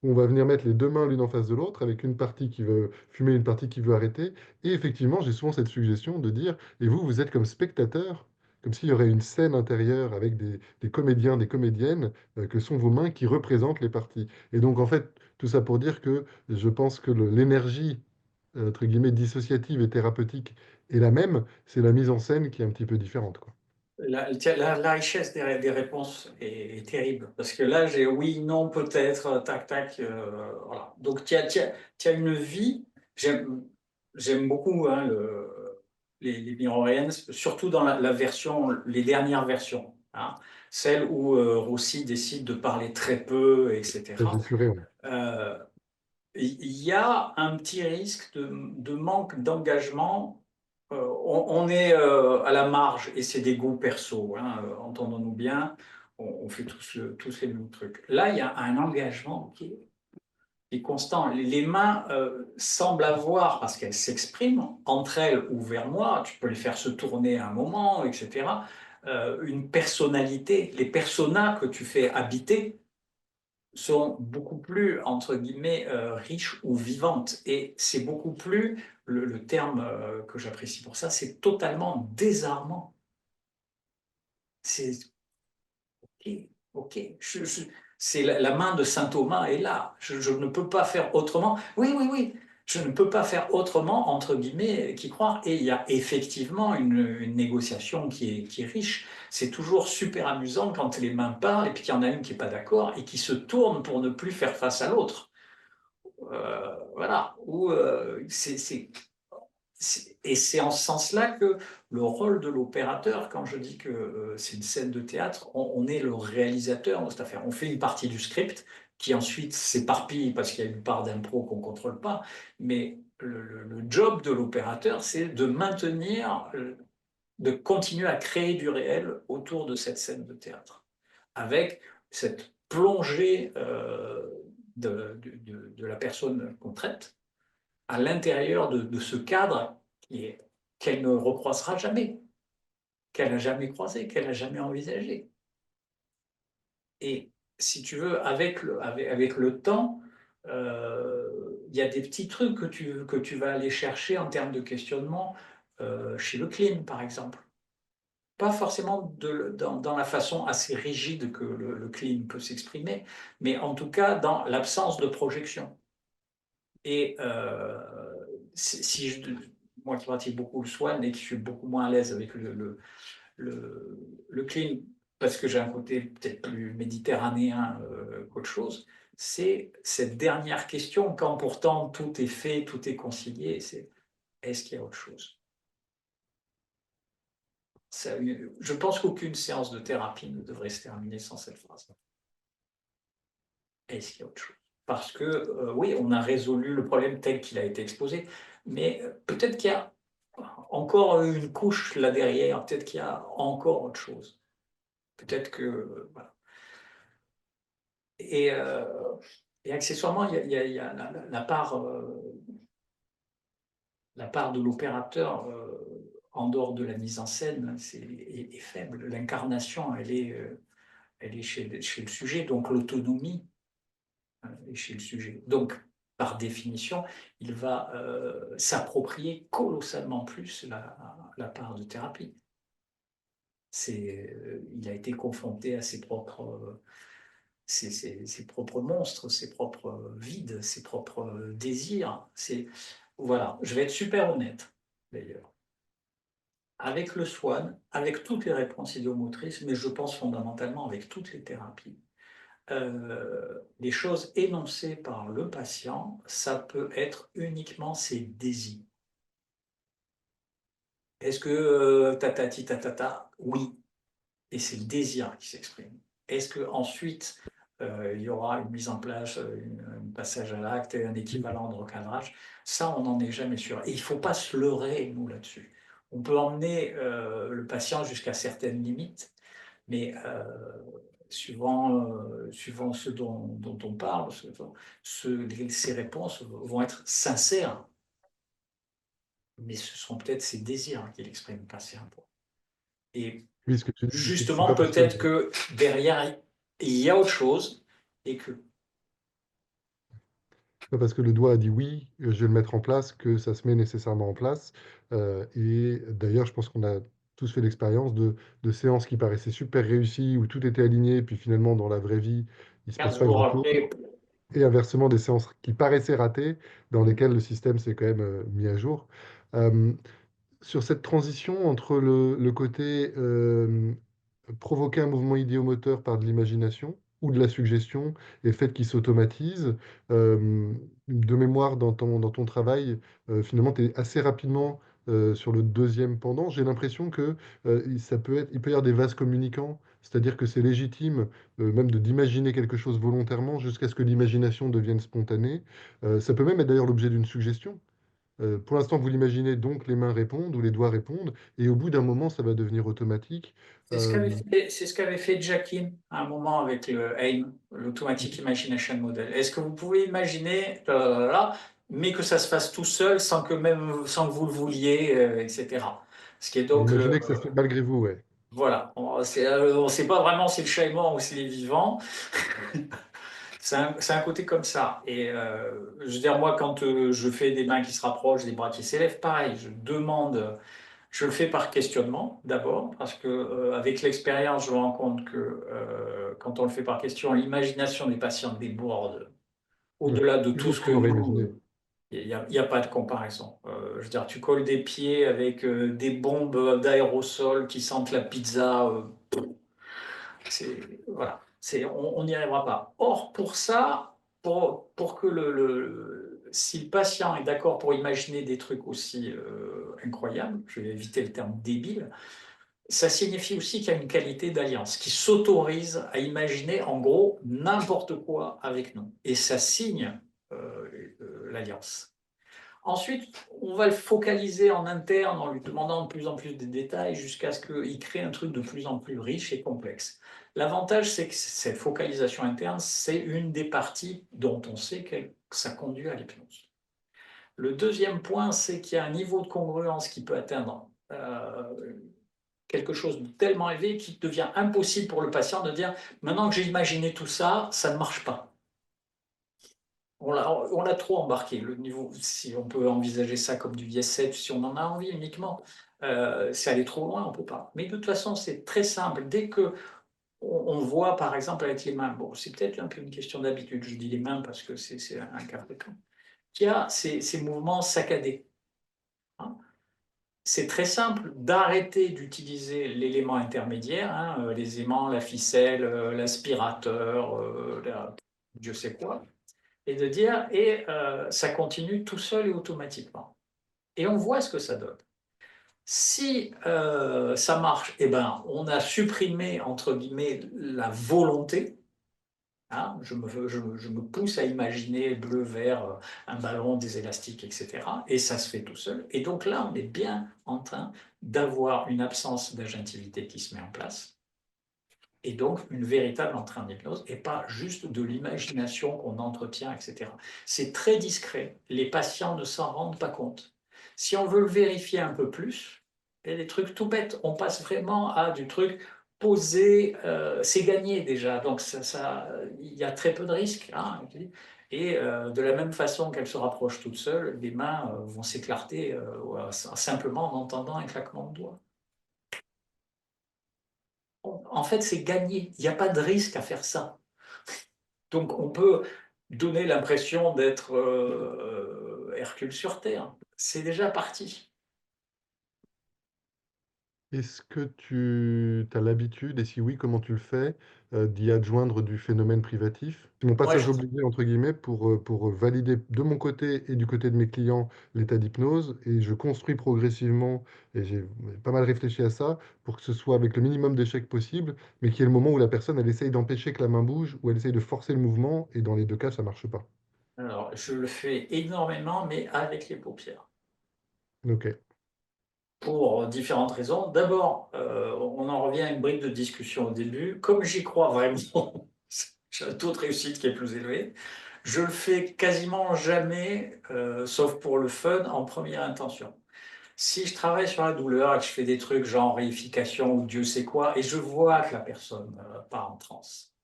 où on va venir mettre les deux mains l'une en face de l'autre, avec une partie qui veut fumer, une partie qui veut arrêter. Et effectivement, j'ai souvent cette suggestion de dire, et vous, vous êtes comme spectateur, comme s'il y aurait une scène intérieure avec des comédiens, des comédiennes, que sont vos mains qui représentent les parties. Et donc, en fait, tout ça pour dire que je pense que l'énergie, entre guillemets, dissociative et thérapeutique est la même, c'est la mise en scène qui est un petit peu différente, quoi. La richesse des réponses est terrible. Parce que là, j'ai oui, non, peut-être, tac, tac. Voilà. Donc, tu as une vie. J'aime beaucoup hein, les Mirrorians, surtout dans la version, les dernières versions. Hein, celle où Rossi décide de parler très peu, Très etc. épuré, ouais. Euh, il y a un petit risque de manque d'engagement. On est à la marge et c'est des goûts perso, hein, entendons-nous bien, on fait tous les mêmes trucs. Là, il y a un engagement qui est constant. Les mains semblent avoir, parce qu'elles s'expriment entre elles ou vers moi, tu peux les faire se tourner à un moment, etc., une personnalité. Les personas que tu fais habiter sont beaucoup plus, entre guillemets, riches ou vivantes. Et c'est beaucoup plus, le terme que j'apprécie pour ça, c'est totalement désarmant. C'est ok, ok. C'est la main de saint Thomas est là. Je ne peux pas faire autrement. Oui, oui, oui. Je ne peux pas faire autrement, entre guillemets, qu'y croire. Et il y a effectivement une négociation qui est riche. C'est toujours super amusant quand les mains parlent et puis qu'il y en a une qui n'est pas d'accord et qui se tourne pour ne plus faire face à l'autre. Voilà. Et c'est en ce sens-là que le rôle de l'opérateur, quand je dis que c'est une scène de théâtre, on est le réalisateur de cette affaire. On fait une partie du script qui ensuite s'éparpille parce qu'il y a une part d'impro qu'on ne contrôle pas. Mais le job de l'opérateur, c'est de maintenir, de continuer à créer du réel autour de cette scène de théâtre, avec cette plongée de la personne qu'on traite à l'intérieur de ce cadre qu'elle ne recroisera jamais, qu'elle n'a jamais croisé, qu'elle n'a jamais envisagé. Et si tu veux, avec le temps, il y a des petits trucs que tu vas aller chercher en termes de questionnement chez le clean, par exemple. pas forcément dans la façon assez rigide que le clean peut s'exprimer, mais en tout cas dans l'absence de projection. Et moi qui pratique beaucoup le swan et qui suis beaucoup moins à l'aise avec le clean, parce que j'ai un côté peut-être plus méditerranéen qu'autre chose, c'est cette dernière question, quand pourtant tout est fait, tout est concilié, c'est est-ce qu'il y a autre chose? Je pense qu'aucune séance de thérapie ne devrait se terminer sans cette phrase. Est-ce qu'il y a autre chose? Parce que oui, on a résolu le problème tel qu'il a été exposé, mais peut-être qu'il y a encore une couche là derrière, peut-être qu'il y a encore autre chose. Peut-être que voilà. Et, et accessoirement, il y a la part de l'opérateur en dehors de la mise en scène est faible. L'incarnation, elle est chez le sujet, donc l'autonomie est chez le sujet. Donc, par définition, il va s'approprier colossalement plus la part de thérapie. Il a été confronté à ses propres monstres, ses propres vides, ses propres désirs. Voilà, je vais être super honnête, d'ailleurs. Avec le swan, avec toutes les réponses idiomotrices, mais je pense fondamentalement avec toutes les thérapies, les choses énoncées par le patient, ça peut être uniquement ses désirs. Est-ce que tatati tatata? Oui. Et c'est le désir qui s'exprime. Est-ce qu'ensuite, il y aura une mise en place, un passage à l'acte et un équivalent de recadrage? Ça, on n'en est jamais sûr. Et il ne faut pas se leurrer, nous, là-dessus. On peut emmener le patient jusqu'à certaines limites, mais suivant ce dont on parle, ces réponses vont être sincères, mais ce sont peut-être ses désirs qu'il exprime, pas ses rapports. Et Oui, ce que tu dis, c'est que c'est justement, pas parce que peut-être que derrière, il y a autre chose et que pas parce que le doigt a dit oui, je vais le mettre en place, que ça se met nécessairement en place. Et d'ailleurs, je pense qu'on a tous fait l'expérience de séances qui paraissaient super réussies, où tout était aligné, puis finalement, dans la vraie vie, il se passe 15 pas jours grand-chose. après, Et inversement, des séances qui paraissaient ratées, dans lesquelles le système s'est quand même mis à jour. Euh, sur cette transition entre le côté provoquer un mouvement idéomoteur par de l'imagination ou de la suggestion et le fait qu'il s'automatise, de mémoire dans ton travail, finalement, tu es assez rapidement sur le deuxième pendant. J'ai l'impression que il peut y avoir des vases communicants, c'est-à-dire que c'est légitime même d'imaginer quelque chose volontairement jusqu'à ce que l'imagination devienne spontanée. Ça peut même être d'ailleurs l'objet d'une suggestion. Pour l'instant, vous l'imaginez, donc les mains répondent ou les doigts répondent, et au bout d'un moment, ça va devenir automatique. Euh, c'est ce qu'avait fait Jacquin à un moment avec le AIM, l'Automatic Imagination Model. Est-ce que vous pouvez imaginer, mais que ça se fasse tout seul sans sans que vous le vouliez, etc. Ce qui est donc, imaginez que ça se fait malgré vous, ouais. voilà, on ne sait pas vraiment si le chat est mort ou s'il est vivant. C'est un côté comme ça. Et je veux dire, moi, quand je fais des mains qui se rapprochent, des bras qui s'élèvent, pareil, je le fais par questionnement d'abord, parce que avec l'expérience, je me rends compte que quand on le fait par question, l'imagination des patients déborde Ouais. au-delà de Plus tout vite ce que qu'on aurait nous. imaginé. Il y a pas de comparaison. Je veux dire, tu colles des pieds avec des bombes d'aérosol qui sentent la pizza. Voilà, on n'y arrivera pas. Or, pour ça, pour que si le patient est d'accord pour imaginer des trucs aussi incroyables, je vais éviter le terme débile, ça signifie aussi qu'il y a une qualité d'alliance, qui s'autorise à imaginer en gros n'importe quoi avec nous. Et ça signe l'alliance. Ensuite, on va le focaliser en interne en lui demandant de plus en plus de détails jusqu'à ce qu'il crée un truc de plus en plus riche et complexe. L'avantage, c'est que cette focalisation interne, c'est une des parties dont on sait que ça conduit à l'hypnose. Le deuxième point, c'est qu'il y a un niveau de congruence qui peut atteindre quelque chose de tellement élevé qu'il devient impossible pour le patient de dire maintenant que j'ai imaginé tout ça, ça ne marche pas. On l'a trop embarqué, le niveau, si on peut envisager ça comme du IS-7, si on en a envie uniquement. c'est aller trop loin, on ne peut pas. Mais de toute façon, c'est très simple. Dès que on voit, par exemple, avec les mains, bon, c'est peut-être un peu une question d'habitude, je dis les mains parce que c'est un cas fréquent, qu'il y a ces mouvements saccadés. Hein. C'est très simple d'arrêter d'utiliser l'élément intermédiaire, hein, les aimants, la ficelle, l'aspirateur, Dieu sait quoi, et de dire, ça continue tout seul et automatiquement. Et on voit ce que ça donne. Si ça marche, eh ben, on a supprimé, entre guillemets, la volonté. Hein, je me pousse à imaginer bleu, vert, un ballon, des élastiques, etc. Et ça se fait tout seul. Et donc là, on est bien en train d'avoir une absence d'agentivité qui se met en place. Et donc une véritable entrée en hypnose et pas juste de l'imagination qu'on entretient, etc. C'est très discret. Les patients ne s'en rendent pas compte. Si on veut le vérifier un peu plus, il y a des trucs tout bêtes. On passe vraiment à du truc posé, c'est gagné déjà. Donc il y a très peu de risques. Hein. Et de la même façon qu'elles se rapprochent toutes seules, les mains vont s'éclater simplement en entendant un claquement de doigts. En fait, c'est gagné. Il n'y a pas de risque à faire ça. Donc, on peut donner l'impression d'être Hercule sur Terre. C'est déjà parti. Est-ce que tu as l'habitude, et si oui, comment tu le fais, d'y adjoindre du phénomène privatif? C'est mon Moi, passage obligé, entre guillemets, pour valider de mon côté et du côté de mes clients l'état d'hypnose, et je construis progressivement, et j'ai pas mal réfléchi à ça, pour que ce soit avec le minimum d'échecs possible, mais qu'il y ait le moment où la personne, elle essaye d'empêcher que la main bouge, ou elle essaye de forcer le mouvement, et dans les deux cas, ça marche pas. alors, je le fais énormément, mais avec les paupières. Ok. Pour différentes raisons. D'abord, on en revient à une brique de discussion au début. Comme j'y crois vraiment, j'ai un taux de réussite qui est plus élevé. Je le fais quasiment jamais, sauf pour le fun, en première intention. Si je travaille sur la douleur et que je fais des trucs genre réification ou Dieu sait quoi, et je vois que la personne part en transe,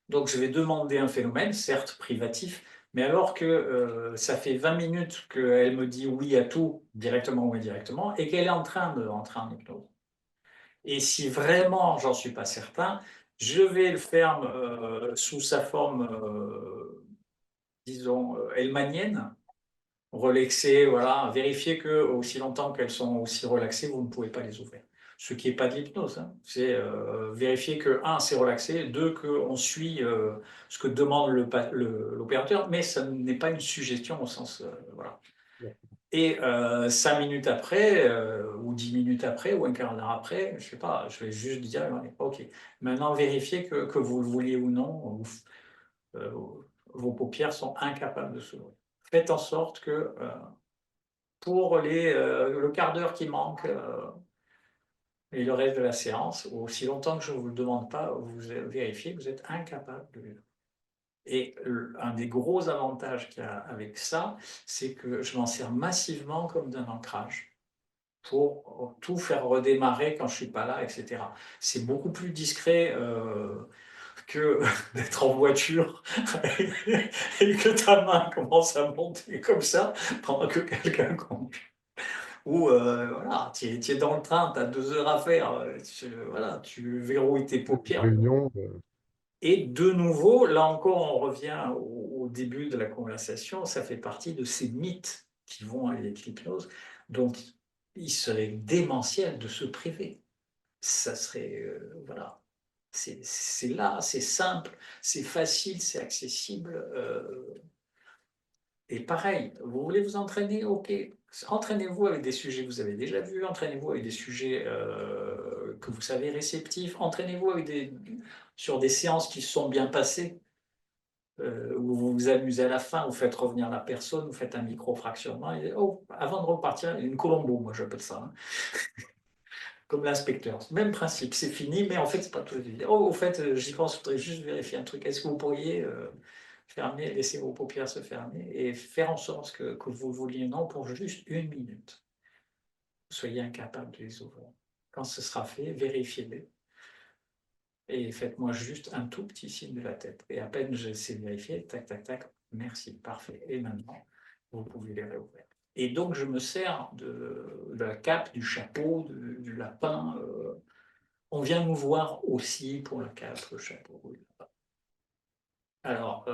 donc je vais demander un phénomène, certes privatif, mais alors que ça fait 20 minutes qu'elle me dit oui à tout, directement ou indirectement, et qu'elle est en train d'entrer en hypnose. Et si vraiment j'en suis pas certain, je vais le faire sous sa forme, disons, hellmanienne, relaxer, voilà, vérifier que aussi longtemps qu'elles sont aussi relaxées, vous ne pouvez pas les ouvrir. Ce qui n'est pas de l'hypnose, hein. C'est vérifier que, un, c'est relaxé, deux, qu'on suit ce que demande l'opérateur, mais ça n'est pas une suggestion au sens, voilà. Et 5 minutes après, ou 10 minutes après, ou un quart d'heure après, je sais pas, je vais juste dire, ouais, ok, maintenant vérifiez que vous le vouliez ou non, euh, vos paupières sont incapables de s'ouvrir. Faites en sorte que pour le quart d'heure qui manque et le reste de la séance, ou aussi longtemps que je ne vous le demande pas, vous vérifiez que vous êtes incapable de le. Et un des gros avantages qu'il y a avec ça, c'est que je m'en sers massivement comme d'un ancrage pour tout faire redémarrer quand je ne suis pas là, etc. C'est beaucoup plus discret que d'être en voiture et que ta main commence à monter comme ça pendant que quelqu'un conduit. Ou voilà, tu es dans le train, tu as 2 heures à faire, voilà, tu verrouilles tes paupières. Réunion. Et de nouveau, là encore, on revient au début de la conversation, ça fait partie de ces mythes qui vont avec l'hypnose. Donc, il serait démentiel de se priver. Ça serait, voilà, c'est là, c'est simple, c'est facile, c'est accessible. Et pareil, vous voulez vous entraîner, ok. Entraînez-vous avec des sujets que vous avez déjà vus, entraînez-vous avec des sujets que vous savez réceptifs, entraînez-vous sur des séances qui se sont bien passées, où vous vous amusez à la fin, vous faites revenir la personne, vous faites un micro-fractionnement, et oh, avant de repartir, une colombo, moi j'appelle ça, hein, comme l'inspecteur. Même principe, c'est fini, mais en fait, c'est pas tout. Oh, au fait, j'y pense, je voudrais juste vérifier un truc. Est-ce que vous pourriez fermer, laisser vos paupières se fermer et faire en sorte que vous le vouliez ou non pour juste 1 minute. Vous soyez incapable de les ouvrir. Quand ce sera fait, vérifiez-les et faites-moi juste un tout petit signe de la tête. Et à peine je sais vérifier, tac, tac, tac, merci, parfait. Et maintenant, vous pouvez les réouvrir. Et donc, je me sers de la cape, du chapeau, du lapin. On vient nous voir aussi pour la cape, le chapeau. Alors,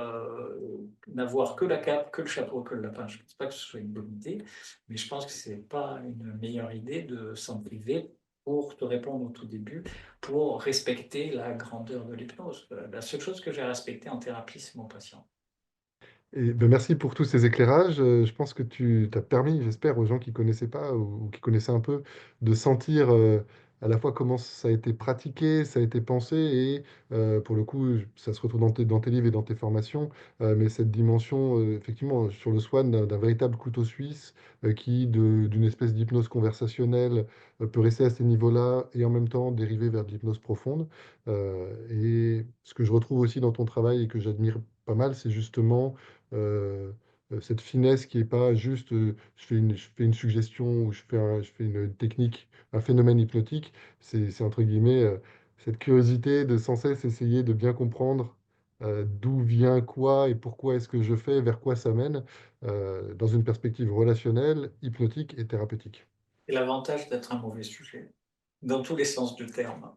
n'avoir que la cape, que le chapeau, que le lapin, je ne pense pas que ce soit une bonne idée, mais je pense que ce n'est pas une meilleure idée de s'en priver pour te répondre au tout début, pour respecter la grandeur de l'hypnose. La seule chose que j'ai respectée en thérapie, c'est mon patient. Et ben, merci pour tous ces éclairages. Je pense que tu t'as permis, j'espère, aux gens qui connaissaient pas ou qui connaissaient un peu, de sentir à la fois comment ça a été pratiqué, ça a été pensé, et pour le coup, ça se retrouve dans tes livres et dans tes formations, mais cette dimension, effectivement, sur le swan, d'un véritable couteau suisse qui, d'une espèce d'hypnose conversationnelle, peut rester à ces niveaux-là et en même temps dériver vers de l'hypnose profonde. Et ce que je retrouve aussi dans ton travail et que j'admire pas mal, c'est justement euh, cette finesse qui est pas juste je fais une suggestion ou je fais une technique, un phénomène hypnotique. C'est entre guillemets cette curiosité de sans cesse essayer de bien comprendre d'où vient quoi et pourquoi est-ce que je fais, vers quoi ça mène, dans une perspective relationnelle, hypnotique et thérapeutique. C'est l'avantage d'être un mauvais sujet, dans tous les sens du terme.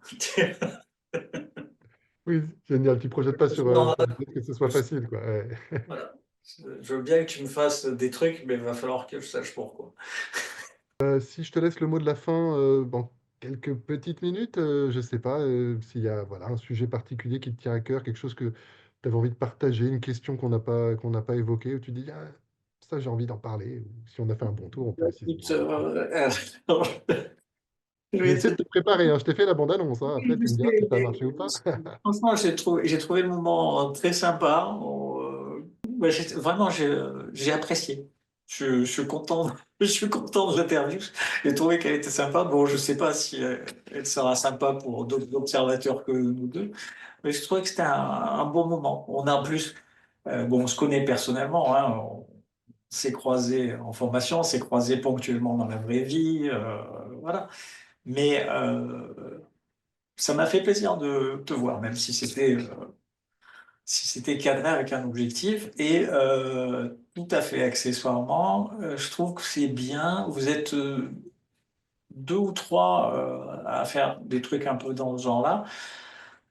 Oui, génial. Tu projettes pas Non, sur le fait que ce soit facile, quoi. Ouais. voilà. Je veux bien que tu me fasses des trucs, mais il va falloir que je sache pourquoi. Si je te laisse le mot de la fin dans quelques petites minutes, je ne sais pas s'il y a voilà, un sujet particulier qui te tient à cœur, quelque chose que tu avais envie de partager, une question qu'on n'a pas évoquée, où tu dis ah, ça j'ai envie d'en parler. Ou si on a fait un bon tour, on peut aussi se Écoute, dire au revoir. je J'ai vais essayé te de te préparer, hein, je t'ai fait la bande-annonce, hein. Après, Oui, je tu me diras si ça a marché ou sais. pas. Franchement, j'ai trouvé le moment très sympa. Ouais, vraiment, j'ai apprécié. Je suis content, je suis content de l'interview. J'ai trouvé qu'elle était sympa. Bon, je sais pas si elle sera sympa pour d'autres observateurs que nous deux, mais je trouvais que c'était un bon moment. On a en plus, bon, on se connaît personnellement, hein, on s'est croisés en formation, on s'est croisés ponctuellement dans la vraie vie, voilà. Mais ça m'a fait plaisir de te voir, même si c'était cadré avec un objectif. Et tout à fait accessoirement, je trouve que c'est bien. Vous êtes deux ou trois à faire des trucs un peu dans ce genre-là.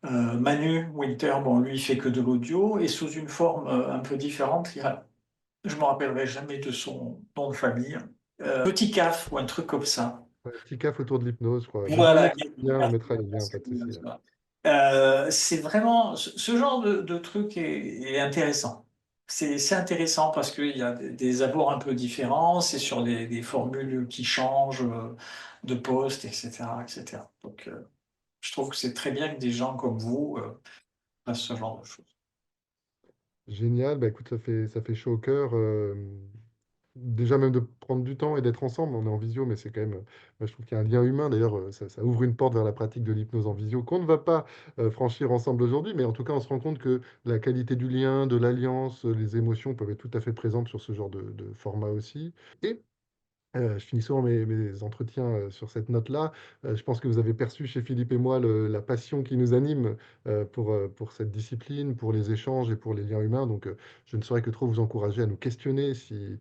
Manu Winter, bon, lui, il fait que de l'audio et sous une forme un peu différente. Je me rappellerai jamais de son nom de famille. Petit CAF ou un truc comme ça. Ouais, petit caf autour de l'hypnose, je crois. Mais je lui Voilà, mettrai le lien, on mettra les liens, pas de souci. c'est vraiment ce genre de truc est intéressant. C'est intéressant parce qu'il y a des abords un peu différents, c'est sur des formules qui changent de poste, etc., etc. Donc, je trouve que c'est très bien que des gens comme vous fassent ce genre de choses. Génial, bah écoute, ça fait chaud au cœur. Déjà même de prendre du temps et d'être ensemble, on est en visio, mais c'est quand même, moi, je trouve qu'il y a un lien humain. D'ailleurs, ça ouvre une porte vers la pratique de l'hypnose en visio qu'on ne va pas franchir ensemble aujourd'hui, mais en tout cas, on se rend compte que la qualité du lien, de l'alliance, les émotions peuvent être tout à fait présentes sur ce genre de format aussi. Et je finis souvent mes entretiens sur cette note-là. Je pense que vous avez perçu chez Philippe et moi la passion qui nous anime pour cette discipline, pour les échanges et pour les liens humains. Donc, je ne saurais que trop vous encourager à nous questionner. Si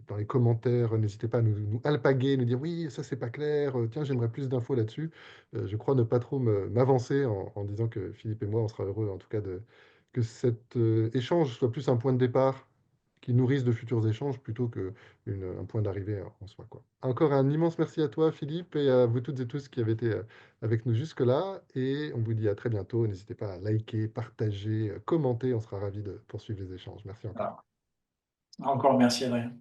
dans les commentaires, n'hésitez pas à nous alpaguer, nous dire oui, ça c'est pas clair, tiens, j'aimerais plus d'infos là-dessus. Je crois ne pas trop m'avancer en disant que Philippe et moi, on sera heureux en tout cas que cet échange soit plus un point de départ qui nourrisse de futurs échanges plutôt que un point d'arrivée en soi, quoi. Encore un immense merci à toi, Philippe, et à vous toutes et tous qui avez été avec nous jusque-là. Et on vous dit à très bientôt. N'hésitez pas à liker, partager, commenter. On sera ravis de poursuivre les échanges. Merci encore. Voilà. Encore merci, Adrien.